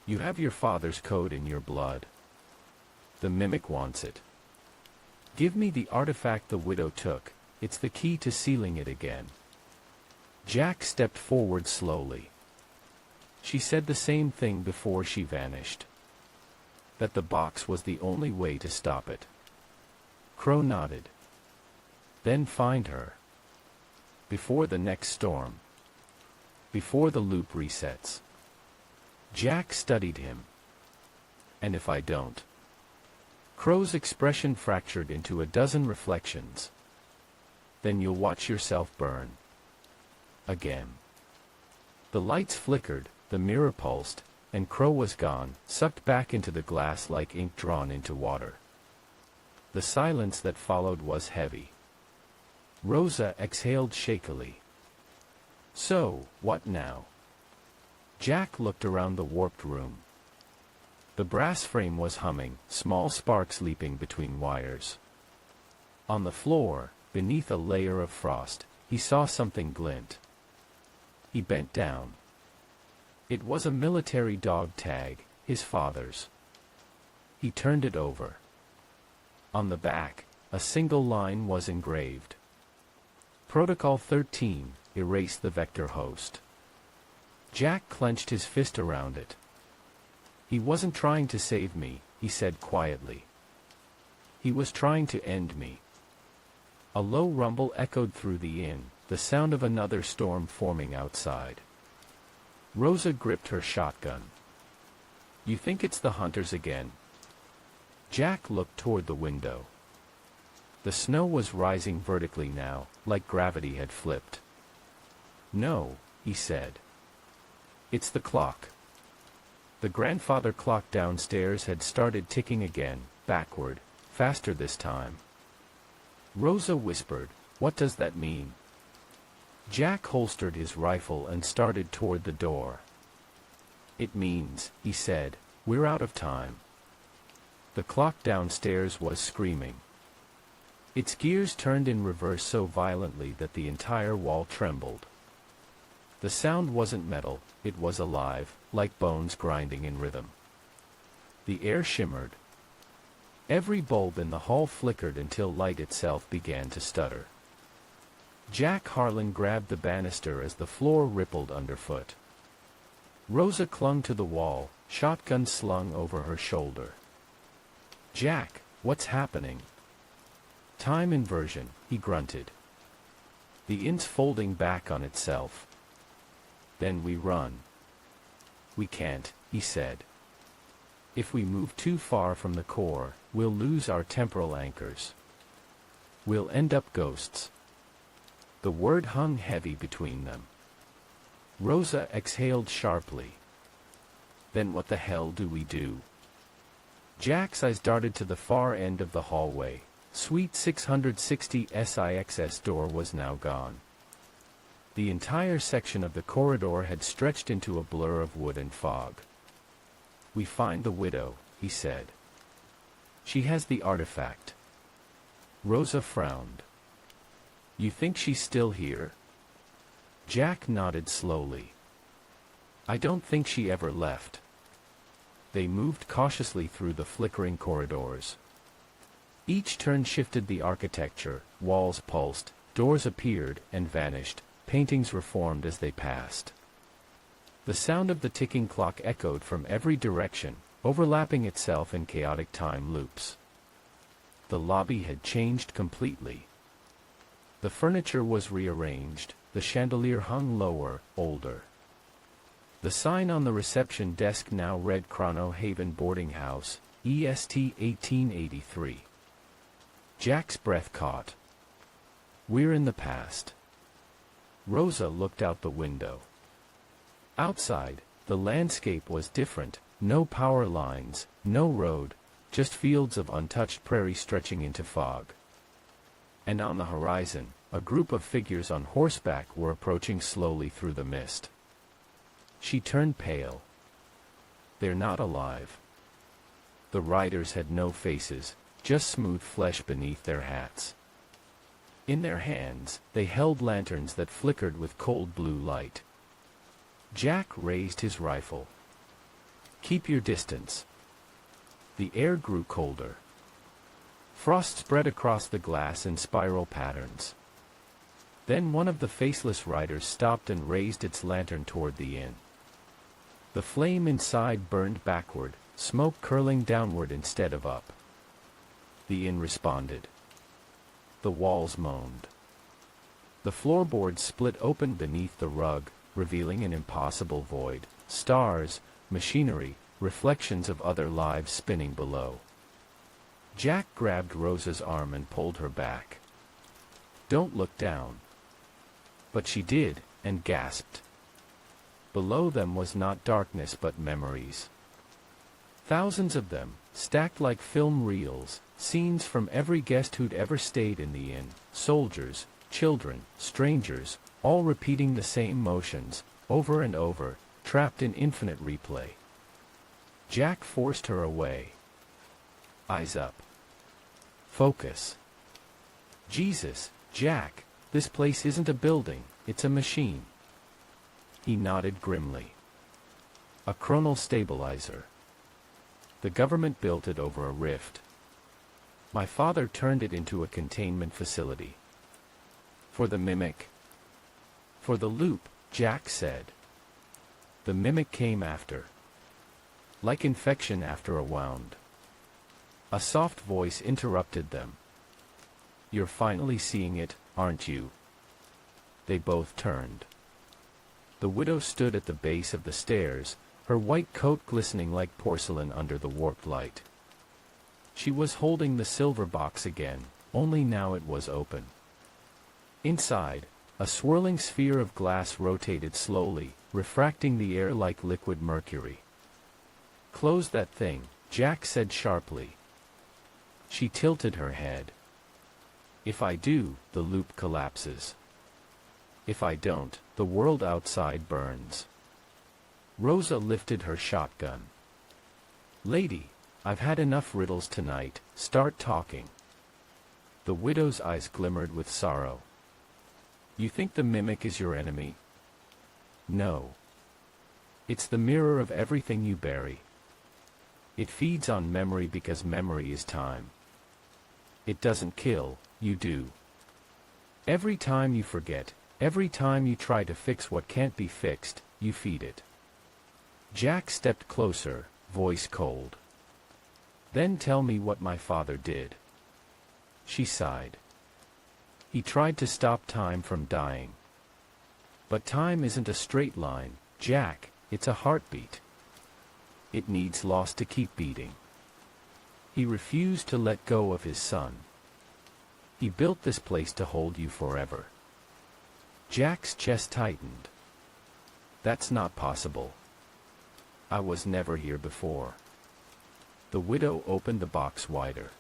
You have your father's code in your blood. The mimic wants it. Give me the artifact the widow took, it's the key to sealing it again. Jack stepped forward slowly. She said the same thing before she vanished. That the box was the only way to stop it. Crow nodded. Then find her. Before the next storm. Before the loop resets. Jack studied him. And if I don't? Crow's expression fractured into a dozen reflections. Then you'll watch yourself burn. Again. The lights flickered, the mirror pulsed, and Crow was gone, sucked back into the glass like ink drawn into water. The silence that followed was heavy. Rosa exhaled shakily. So, what now? Jack looked around the warped room. The brass frame was humming, small sparks leaping between wires. On the floor, beneath a layer of frost, he saw something glint. He bent down. It was a military dog tag, his father's. He turned it over. On the back, a single line was engraved. Protocol 13, erase the vector host. Jack clenched his fist around it. He wasn't trying to save me, he said quietly. He was trying to end me. A low rumble echoed through the inn, the sound of another storm forming outside. Rosa gripped her shotgun. You think it's the hunters again? Jack looked toward the window. The snow was rising vertically now, like gravity had flipped. No, he said. It's the clock. The grandfather clock downstairs had started ticking again, backward, faster this time. Rosa whispered, what does that mean? Jack holstered his rifle and started toward the door. It means, he said, we're out of time. The clock downstairs was screaming. Its gears turned in reverse so violently that the entire wall trembled. The sound wasn't metal, it was alive, like bones grinding in rhythm. The air shimmered. Every bulb in the hall flickered until light itself began to stutter. Jack Harlan grabbed the banister as the floor rippled underfoot. Rosa clung to the wall, shotgun slung over her shoulder. Jack, what's happening? Time inversion, he grunted. The inn's folding back on itself. Then we run. We can't, he said. If we move too far from the core, we'll lose our temporal anchors. We'll end up ghosts. The word hung heavy between them. Rosa exhaled sharply. Then what the hell do we do? Jack's eyes darted to the far end of the hallway. Suite 660 SIX's door was now gone. The entire section of the corridor had stretched into a blur of wood and fog. We find the widow, he said. She has the artifact. Rosa frowned. You think she's still here? Jack nodded slowly. I don't think she ever left. They moved cautiously through the flickering corridors. Each turn shifted the architecture, walls pulsed, doors appeared and vanished, paintings reformed as they passed. The sound of the ticking clock echoed from every direction, overlapping itself in chaotic time loops. The lobby had changed completely. The furniture was rearranged, the chandelier hung lower, older. The sign on the reception desk now read Chrono Haven Boarding House, EST 1883. Jack's breath caught. We're in the past. Rosa looked out the window. Outside, the landscape was different, no power lines, no road, just fields of untouched prairie stretching into fog. And on the horizon, a group of figures on horseback were approaching slowly through the mist. She turned pale. They're not alive. The riders had no faces, just smooth flesh beneath their hats. In their hands, they held lanterns that flickered with cold blue light. Jack raised his rifle. "Keep your distance." The air grew colder. Frost spread across the glass in spiral patterns. Then one of the faceless riders stopped and raised its lantern toward the inn. The flame inside burned backward, smoke curling downward instead of up. The inn responded. The walls moaned. The floorboards split open beneath the rug, revealing an impossible void. Stars, machinery, reflections of other lives spinning below. Jack grabbed Rosa's arm and pulled her back. "Don't look down." But she did, and gasped. Below them was not darkness but memories. Thousands of them, stacked like film reels, scenes from every guest who'd ever stayed in the inn, soldiers, children, strangers, all repeating the same motions, over and over, trapped in infinite replay. Jack forced her away. "Eyes up. Focus." "Jesus, Jack, this place isn't a building, it's a machine." He nodded grimly. "A chronal stabilizer. The government built it over a rift. My father turned it into a containment facility. For the mimic." "For the loop," Jack said. "The mimic came after. Like infection after a wound." A soft voice interrupted them. "You're finally seeing it, aren't you?" They both turned. The widow stood at the base of the stairs, her white coat glistening like porcelain under the warped light. She was holding the silver box again, only now it was open. Inside, a swirling sphere of glass rotated slowly, refracting the air like liquid mercury. "Close that thing," Jack said sharply. She tilted her head. "If I do, the loop collapses. If I don't, the world outside burns." Rosa lifted her shotgun. "Lady, I've had enough riddles tonight, start talking." The widow's eyes glimmered with sorrow. "You think the mimic is your enemy?" "No. It's the mirror of everything you bury. It feeds on memory because memory is time. It doesn't kill, you do. Every time you forget, every time you try to fix what can't be fixed, you feed it." Jack stepped closer, voice cold. "Then tell me what my father did." She sighed. "He tried to stop time from dying. But time isn't a straight line, Jack, it's a heartbeat. It needs loss to keep beating. He refused to let go of his son. He built this place to hold you forever." Jack's chest tightened. "That's not possible. I was never here before." The widow opened the box wider.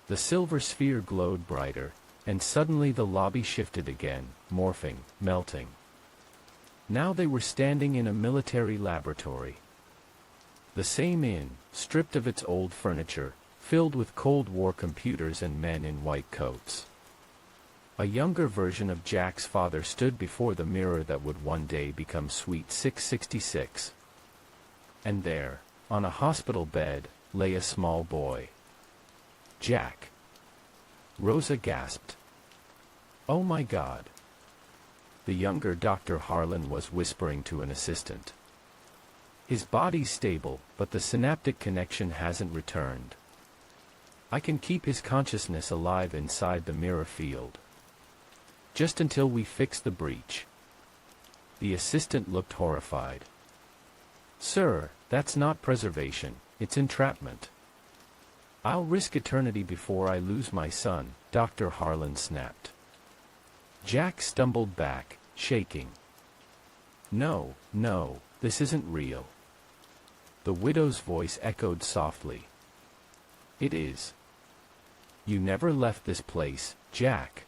The silver sphere glowed brighter, and suddenly the lobby shifted again, morphing, melting. Now they were standing in a military laboratory. The same inn, stripped of its old furniture, filled with Cold War computers and men in white coats. A younger version of Jack's father stood before the mirror that would one day become Suite 666. And there, on a hospital bed, lay a small boy. "Jack." Rosa gasped. "Oh my God." The younger Dr. Harlan was whispering to an assistant. "His body's stable, but the synaptic connection hasn't returned. I can keep his consciousness alive inside the mirror field. Just until we fix the breach." The assistant looked horrified. "Sir, that's not preservation, it's entrapment." "I'll risk eternity before I lose my son," Dr. Harlan snapped. Jack stumbled back, shaking. "No, no, this isn't real." The widow's voice echoed softly. "It is. You never left this place, Jack.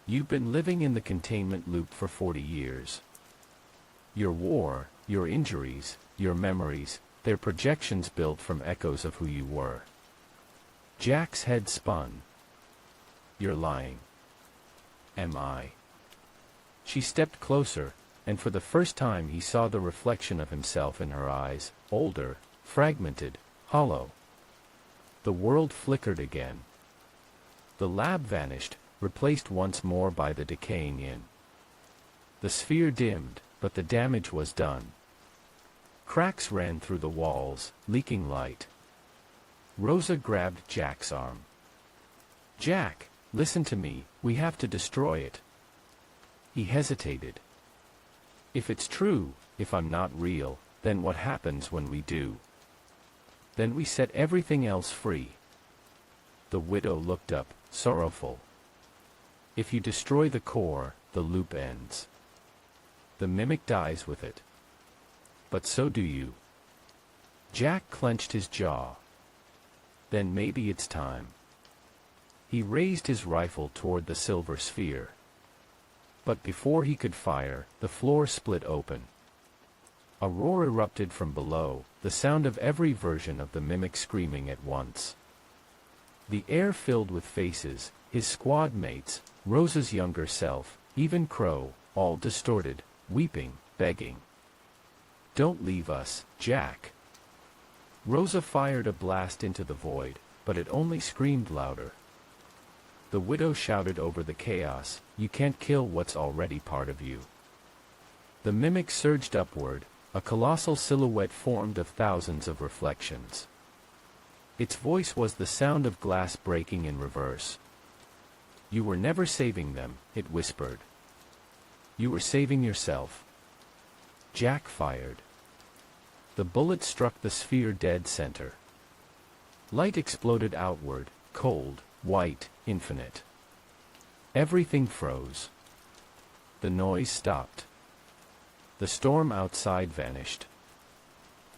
You've been living in the containment loop for 40 years. Your war, your injuries, your memories, they're projections built from echoes of who you were. Jack's head spun. You're lying. Am I? She stepped closer, and for the first time he saw the reflection of himself in her eyes, older, fragmented, hollow. The world flickered again. The lab vanished, replaced once more by the decaying inn. The sphere dimmed, but the damage was done. Cracks ran through the walls, leaking light. Rosa grabbed Jack's arm. Jack, listen to me, we have to destroy it. He hesitated. If it's true, if I'm not real, then what happens when we do? Then we set everything else free. The widow looked up, sorrowful. If you destroy the core, the loop ends. The mimic dies with it. But so do you. Jack clenched his jaw. Then maybe it's time. He raised his rifle toward the silver sphere. But before he could fire, the floor split open. A roar erupted from below, the sound of every version of the mimic screaming at once. The air filled with faces, his squad mates, Rosa's younger self, even Crow, all distorted, weeping, begging. Don't leave us, Jack. Rosa fired a blast into the void, but it only screamed louder. The widow shouted over the chaos, you can't kill what's already part of you. The mimic surged upward, a colossal silhouette formed of thousands of reflections. Its voice was the sound of glass breaking in reverse. You were never saving them, it whispered. You were saving yourself. Jack fired. The bullet struck the sphere dead center. Light exploded outward, cold, white, infinite. Everything froze. The noise stopped. The storm outside vanished.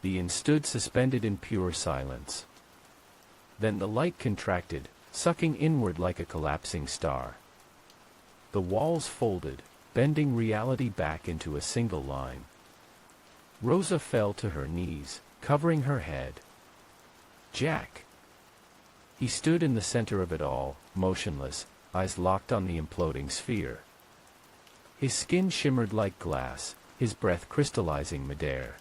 The inn stood suspended in pure silence. Then the light contracted, sucking inward like a collapsing star. The walls folded, bending reality back into a single line. Rosa fell to her knees, covering her head. Jack. He stood in the center of it all, motionless, eyes locked on the imploding sphere. His skin shimmered like glass, his breath crystallizing midair.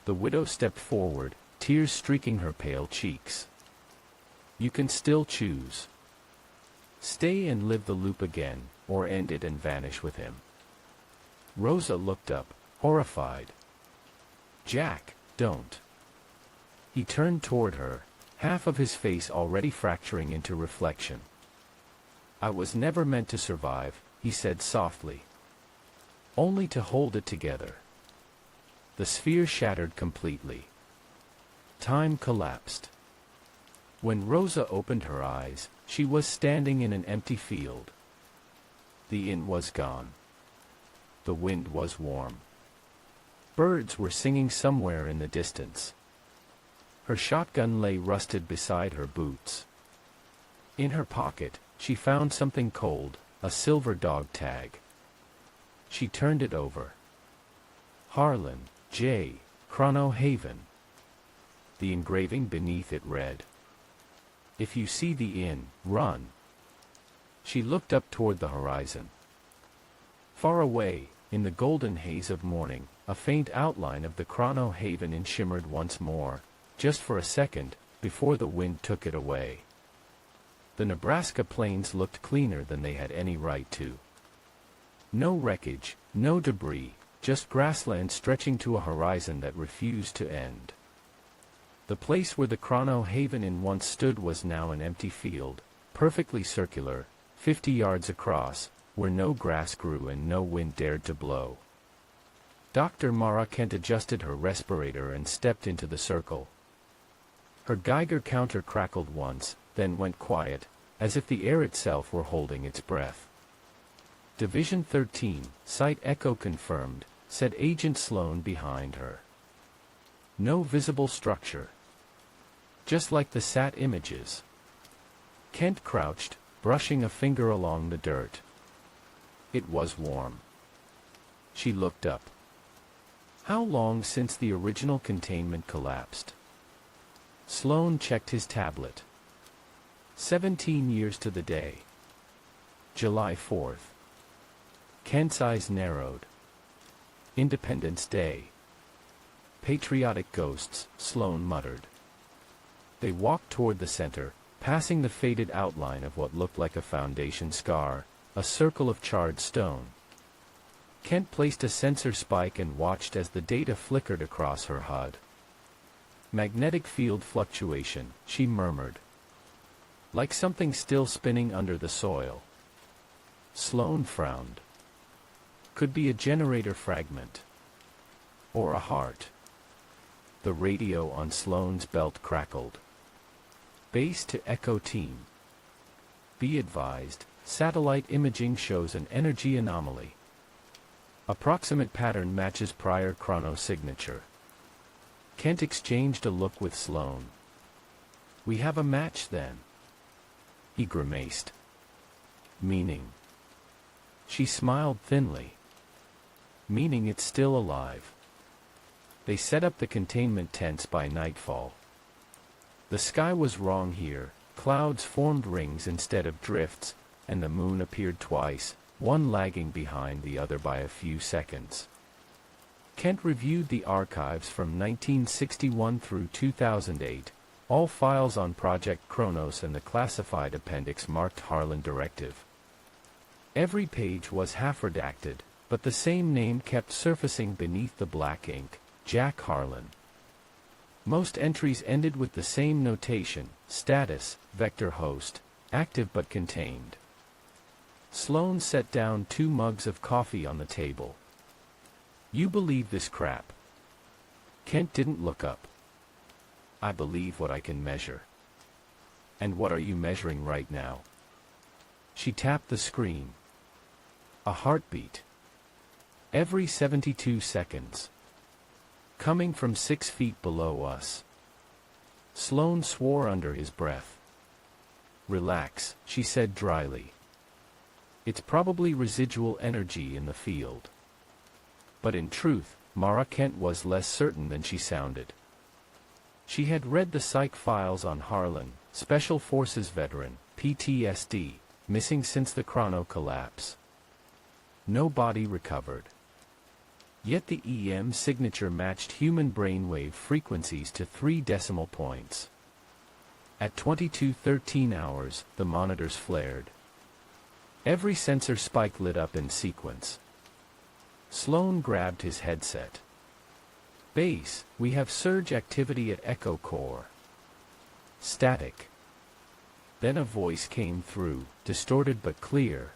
The widow stepped forward, tears streaking her pale cheeks. You can still choose. Stay and live the loop again, or end it and vanish with him. Rosa looked up, horrified. Jack, don't. He turned toward her, half of his face already fracturing into reflection. I was never meant to survive, he said softly. Only to hold it together. The sphere shattered completely. Time collapsed. When Rosa opened her eyes, she was standing in an empty field. The inn was gone. The wind was warm. Birds were singing somewhere in the distance. Her shotgun lay rusted beside her boots. In her pocket, she found something cold, a silver dog tag. She turned it over. Harlan, J. Chrono Haven. The engraving beneath it read, If you see the inn, run. She looked up toward the horizon. Far away, in the golden haze of morning, a faint outline of the Chrono Haven Inn shimmered once more, just for a second, before the wind took it away. The Nebraska plains looked cleaner than they had any right to. No wreckage, no debris, just grassland stretching to a horizon that refused to end. The place where the Chrono Haven Inn once stood was now an empty field, perfectly circular, 50 yards across, where no grass grew and no wind dared to blow. Dr. Mara Kent adjusted her respirator and stepped into the circle. Her Geiger counter crackled once, then went quiet, as if the air itself were holding its breath. Division 13, Site Echo confirmed, said Agent Sloan behind her. No visible structure. Just like the SAT images. Kent crouched, brushing a finger along the dirt. It was warm. She looked up. How long since the original containment collapsed? Sloane checked his tablet. 17 years to the day. July 4th. Kent's eyes narrowed. Independence Day. Patriotic ghosts, Sloane muttered. They walked toward the center, passing the faded outline of what looked like a foundation scar, a circle of charred stone. Kent placed a sensor spike and watched as the data flickered across her HUD. Magnetic field fluctuation, she murmured. Like something still spinning under the soil. Sloane frowned. Could be a generator fragment. Or a heart. The radio on Sloane's belt crackled. Base to Echo Team. Be advised, satellite imaging shows an energy anomaly. Approximate pattern matches prior chrono signature. Kent exchanged a look with Sloane. We have a match then. He grimaced. Meaning? She smiled thinly. Meaning it's still alive. They set up the containment tents by nightfall. The sky was wrong here, clouds formed rings instead of drifts, and the moon appeared twice, one lagging behind the other by a few seconds. Kent reviewed the archives from 1961 through 2008, all files on Project Chronos and the classified appendix marked Harlan Directive. Every page was half-redacted, but the same name kept surfacing beneath the black ink, Jack Harlan. Most entries ended with the same notation, status, vector host, active but contained. Sloane set down 2 mugs of coffee on the table. You believe this crap? Kent didn't look up. I believe what I can measure. And what are you measuring right now? She tapped the screen. A heartbeat. Every 72 seconds. Coming from 6 feet below us. Sloane swore under his breath. Relax, she said dryly. It's probably residual energy in the field. But in truth, Mara Kent was less certain than she sounded. She had read the psych files on Harlan, Special Forces veteran, PTSD, missing since the chrono collapse. No body recovered. Yet the EM signature matched human brainwave frequencies to 3 decimal points. At 22:13 hours, the monitors flared. Every sensor spike lit up in sequence. Sloane grabbed his headset. Base, we have surge activity at Echo Core. Static. Then a voice came through, distorted but clear.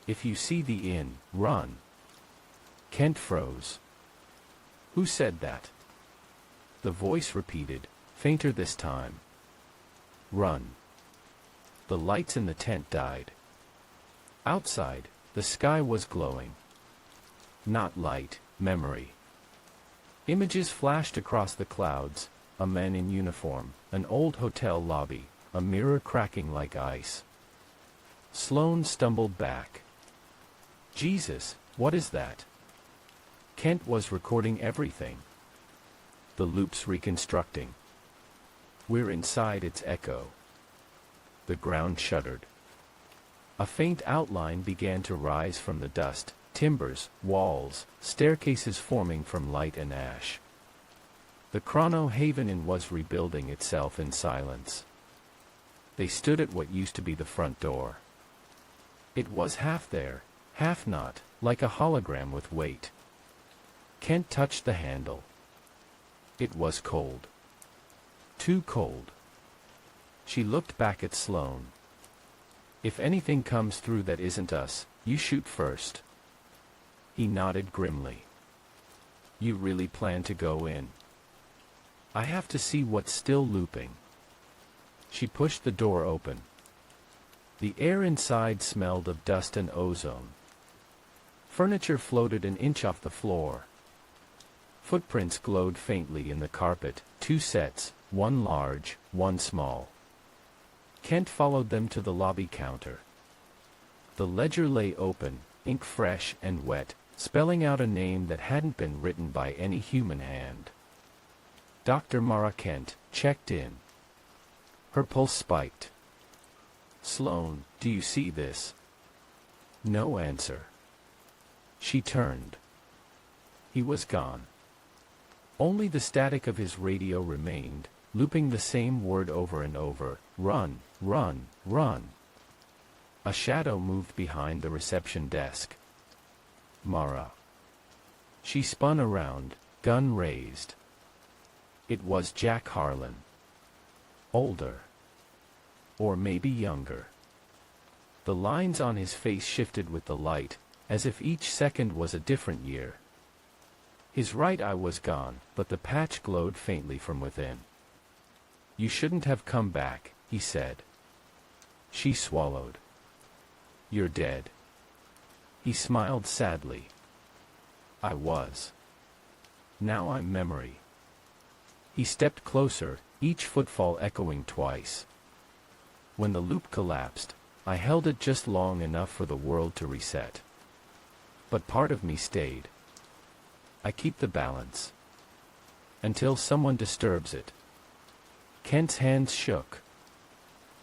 If you see the inn, run. Kent froze. Who said that? The voice repeated, fainter this time. Run. The lights in the tent died. Outside, the sky was glowing. Not light, memory. Images flashed across the clouds, a man in uniform, an old hotel lobby, a mirror cracking like ice. Sloane stumbled back. Jesus, what is that? Kent was recording everything. The loop's reconstructing. We're inside its echo. The ground shuddered. A faint outline began to rise from the dust, timbers, walls, staircases forming from light and ash. The Chrono Haven Inn was rebuilding itself in silence. They stood at what used to be the front door. It was half there, half not, like a hologram with weight. Kent touched the handle. It was cold. Too cold. She looked back at Sloane. If anything comes through that isn't us, you shoot first. He nodded grimly. You really plan to go in? I have to see what's still looping. She pushed the door open. The air inside smelled of dust and ozone. Furniture floated an inch off the floor. Footprints glowed faintly in the carpet, 2 sets, one large, one small. Kent followed them to the lobby counter. The ledger lay open, ink fresh and wet, spelling out a name that hadn't been written by any human hand. Dr. Mara Kent checked in. Her pulse spiked. "Sloane, do you see this?" No answer. She turned. He was gone. Only the static of his radio remained, looping the same word over and over: "Run, run, run." A shadow moved behind the reception desk. Mara. She spun around, gun raised. It was Jack Harlan. Older. Or maybe younger. The lines on his face shifted with the light, as if each second was a different year. His right eye was gone, but the patch glowed faintly from within. "You shouldn't have come back," he said. She swallowed. "You're dead." He smiled sadly. "I was. Now I'm memory." He stepped closer, each footfall echoing twice. When the loop collapsed, I held it just long enough for the world to reset. But part of me stayed. I keep the balance. Until someone disturbs it. Kent's hands shook.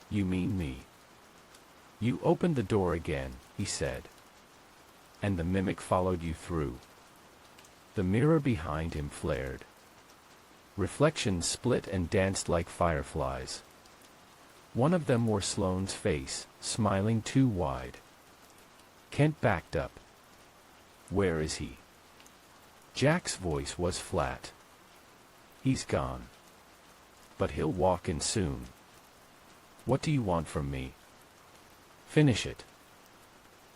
"You mean me?" "You opened the door again," he said. "And the mimic followed you through." The mirror behind him flared. Reflections split and danced like fireflies. One of them wore Sloane's face, smiling too wide. Kent backed up. "Where is he?" Jack's voice was flat. "He's gone. But he'll walk in soon." "What do you want from me?" "Finish it."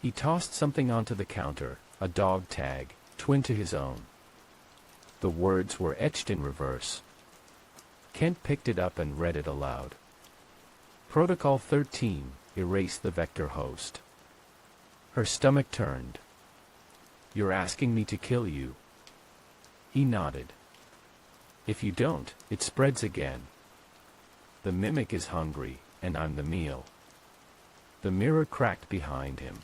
He tossed something onto the counter, a dog tag, twin to his own. The words were etched in reverse. Kent picked it up and read it aloud. "Protocol 13, erase the vector host." Her stomach turned. "You're asking me to kill you?" He nodded. "If you don't, it spreads again. The mimic is hungry, and I'm the meal." The mirror cracked behind him.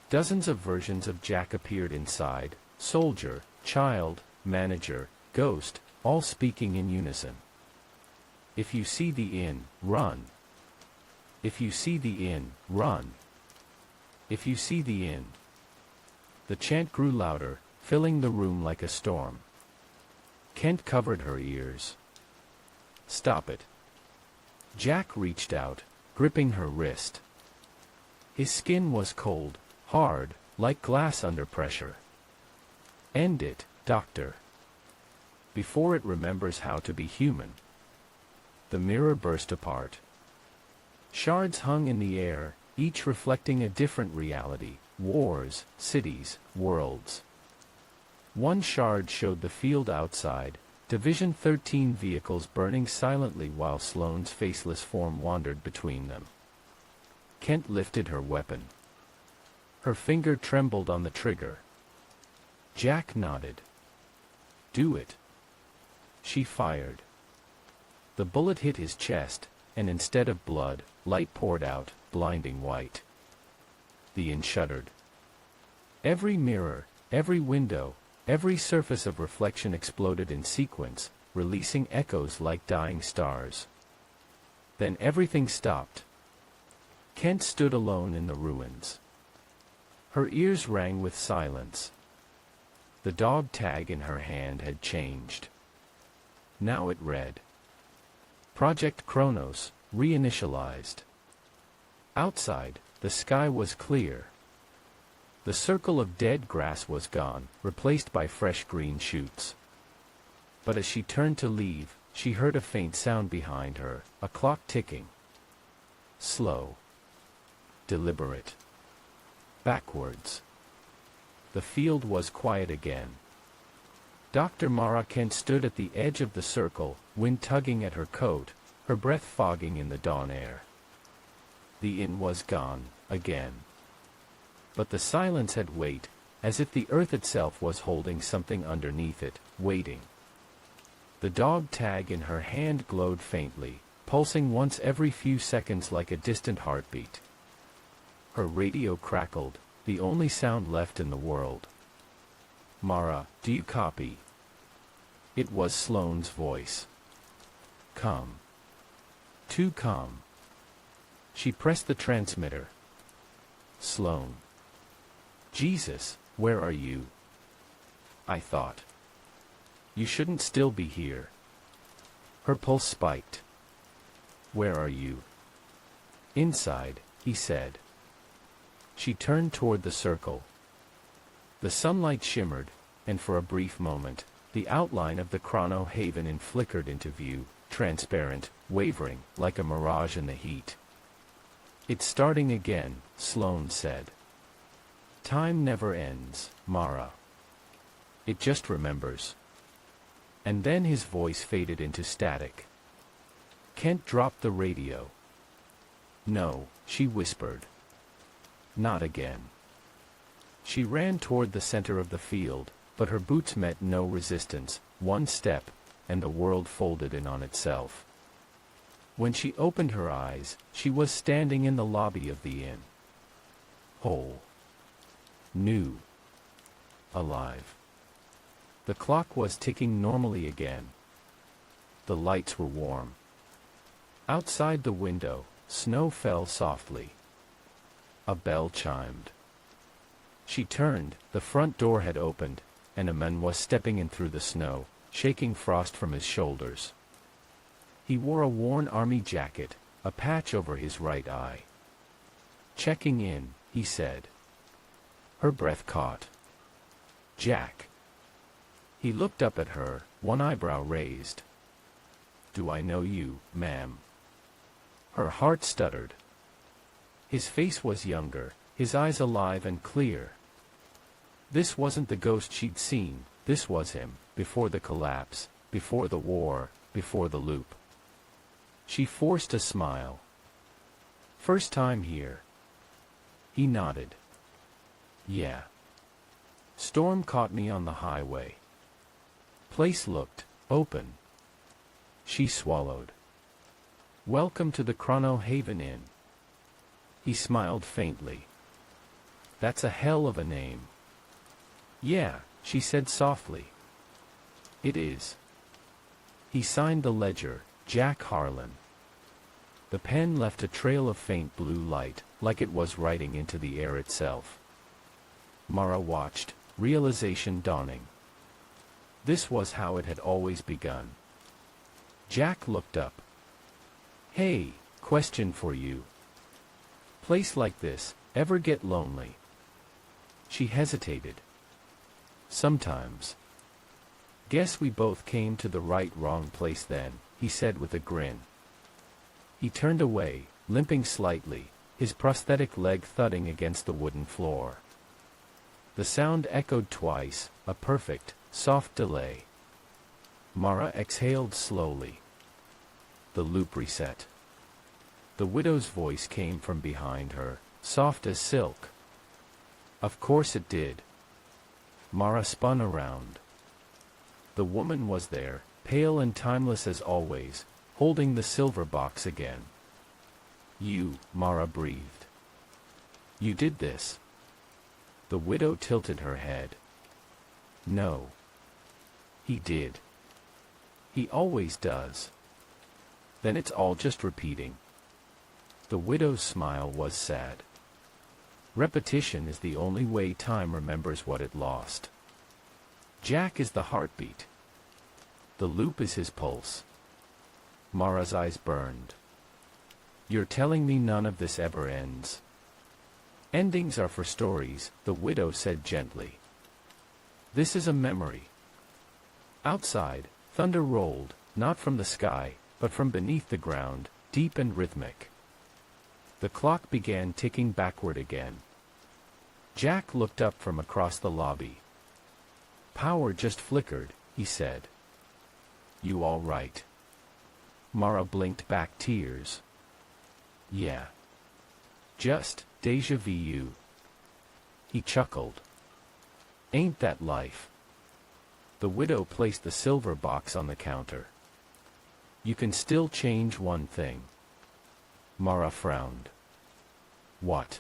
Dozens of versions of Jack appeared inside: soldier, child, manager, ghost, all speaking in unison. "If you see the inn, run. If you see the inn, run. If you see the inn." The chant grew louder, filling the room like a storm. Kent covered her ears. "Stop it." Jack reached out, gripping her wrist. His skin was cold, hard, like glass under pressure. "End it, Doctor. Before it remembers how to be human." The mirror burst apart. Shards hung in the air, each reflecting a different reality: wars, cities, worlds. One shard showed the field outside, Division 13 vehicles burning silently while Sloane's faceless form wandered between them. Kent lifted her weapon. Her finger trembled on the trigger. Jack nodded. "Do it." She fired. The bullet hit his chest, and instead of blood, light poured out, blinding white. The inn shuddered. Every mirror, every window, every surface of reflection exploded in sequence, releasing echoes like dying stars. Then everything stopped. Kent stood alone in the ruins. Her ears rang with silence. The dog tag in her hand had changed. Now it read: Project Chronos, reinitialized. Outside, the sky was clear. The circle of dead grass was gone, replaced by fresh green shoots. But as she turned to leave, she heard a faint sound behind her, a clock ticking. Slow. Deliberate. Backwards. The field was quiet again. Dr. Mara Kent stood at the edge of the circle, wind tugging at her coat, her breath fogging in the dawn air. The inn was gone, again. But the silence had weight, as if the earth itself was holding something underneath it, waiting. The dog tag in her hand glowed faintly, pulsing once every few seconds like a distant heartbeat. Her radio crackled, the only sound left in the world. Mara, do you copy? It was Sloane's voice. Come. To come. She pressed the transmitter. Sloane. Jesus, where are you? I thought. You shouldn't still be here. Her pulse spiked. Where are you? Inside, he said. She turned toward the circle. The sunlight shimmered, and for a brief moment, the outline of the Chrono Haven Inn flickered into view, transparent, wavering, like a mirage in the heat. It's starting again, Sloane said. Time never ends, Mara. It just remembers. And then his voice faded into static. Kent dropped the radio. No, she whispered. Not again. She ran toward the center of the field, but her boots met no resistance. One step, and the world folded in on itself. When she opened her eyes, she was standing in the lobby of the inn. Whole. New. Alive. The clock was ticking normally again. The lights were warm. Outside the window, snow fell softly. A bell chimed. She turned, the front door had opened, and a man was stepping in through the snow, shaking frost from his shoulders. He wore a worn army jacket, a patch over his right eye. Checking in, he said. Her breath caught. Jack. He looked up at her, one eyebrow raised. Do I know you, ma'am? Her heart stuttered. His face was younger, his eyes alive and clear. This wasn't the ghost she'd seen, this was him, before the collapse, before the war, before the loop. She forced a smile. First time here. He nodded. Yeah. Storm caught me on the highway. Place looked open. She swallowed. Welcome to the Chrono Haven Inn. He smiled faintly. That's a hell of a name. Yeah, she said softly. It is. He signed the ledger, Jack Harlan. The pen left a trail of faint blue light, like it was writing into the air itself. Mara watched, realization dawning. This was how it had always begun. Jack looked up. Hey, question for you. Place like this, ever get lonely? She hesitated. Sometimes. Guess we both came to the wrong place then, he said with a grin. He turned away, limping slightly, his prosthetic leg thudding against the wooden floor. The sound echoed twice, a perfect, soft delay. Mara exhaled slowly. The loop reset. The widow's voice came from behind her, soft as silk. Of course it did. Mara spun around. The woman was there, pale and timeless as always, holding the silver box again. You, Mara breathed. You did this. The widow tilted her head. No. He did. He always does. Then it's all just repeating. The widow's smile was sad. Repetition is the only way time remembers what it lost. Jack is the heartbeat. The loop is his pulse. Mara's eyes burned. You're telling me none of this ever ends? Endings are for stories, the widow said gently. This is a memory. Outside, thunder rolled, not from the sky, but from beneath the ground, deep and rhythmic. The clock began ticking backward again. Jack looked up from across the lobby. Power just flickered, he said. You all right? Mara blinked back tears. Yeah. Just déjà vu. He chuckled. Ain't that life? The widow placed the silver box on the counter. You can still change one thing. Mara frowned. What?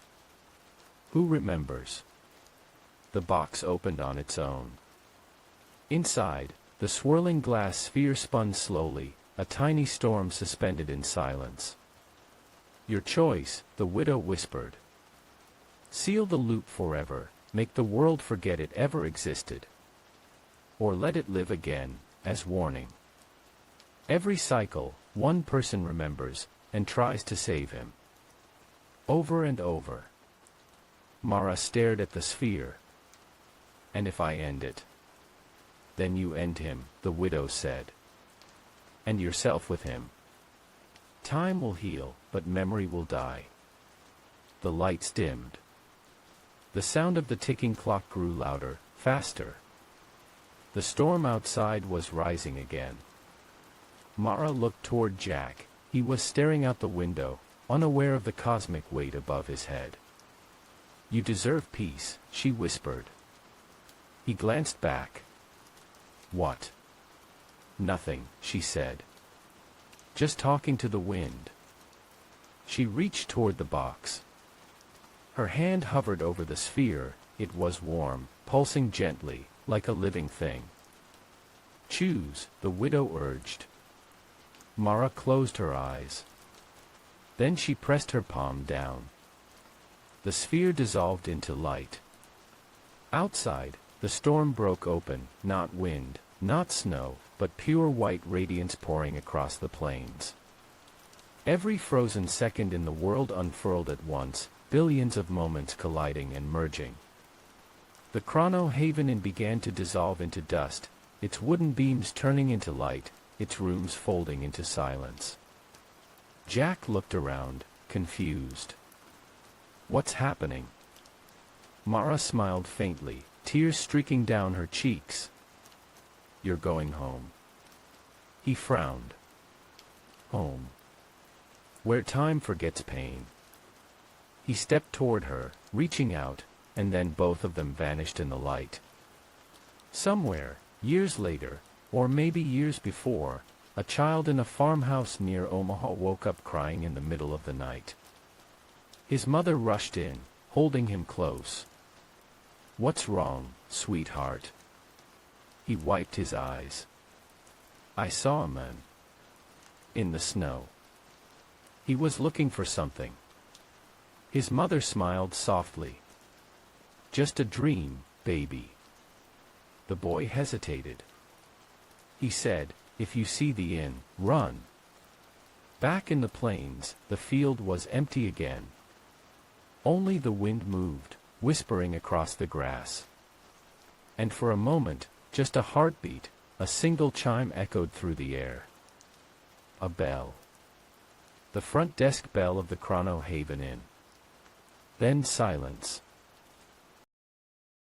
Who remembers? The box opened on its own. Inside, the swirling glass sphere spun slowly, a tiny storm suspended in silence. "Your choice," the widow whispered. "Seal the loop forever, make the world forget it ever existed. Or let it live again, as warning. Every cycle, one person remembers, and tries to save him. Over and over." Mara stared at the sphere. "And if I end it?" "Then you end him," the widow said. "And yourself with him. Time will heal, but memory will die." The lights dimmed. The sound of the ticking clock grew louder, faster. The storm outside was rising again. Mara looked toward Jack. He was staring out the window, unaware of the cosmic weight above his head. "You deserve peace," she whispered. He glanced back. "What?" "Nothing," she said. "Just talking to the wind." She reached toward the box. Her hand hovered over the sphere. It was warm, pulsing gently, like a living thing. "Choose," the widow urged. Mara closed her eyes. Then she pressed her palm down. The sphere dissolved into light. Outside, the storm broke open, not wind, not snow, but pure white radiance pouring across the plains. Every frozen second in the world unfurled at once, billions of moments colliding and merging. The Chrono Haven Inn began to dissolve into dust, its wooden beams turning into light, its rooms folding into silence. Jack looked around, confused. "What's happening?" Mara smiled faintly, tears streaking down her cheeks. "You're going home." He frowned. "Home. Where time forgets pain." He stepped toward her, reaching out, and then both of them vanished in the light. Somewhere, years later, or maybe years before, a child in a farmhouse near Omaha woke up crying in the middle of the night. His mother rushed in, holding him close. "What's wrong, sweetheart?" He wiped his eyes. "I saw a man in the snow. He was looking for something." His mother smiled softly. "Just a dream, baby." The boy hesitated. He said, "If you see the inn, run." Back in the plains, the field was empty again. Only the wind moved, whispering across the grass. And for a moment, just a heartbeat, a single chime echoed through the air. A bell. The front desk bell of the Chrono Haven Inn. Then silence.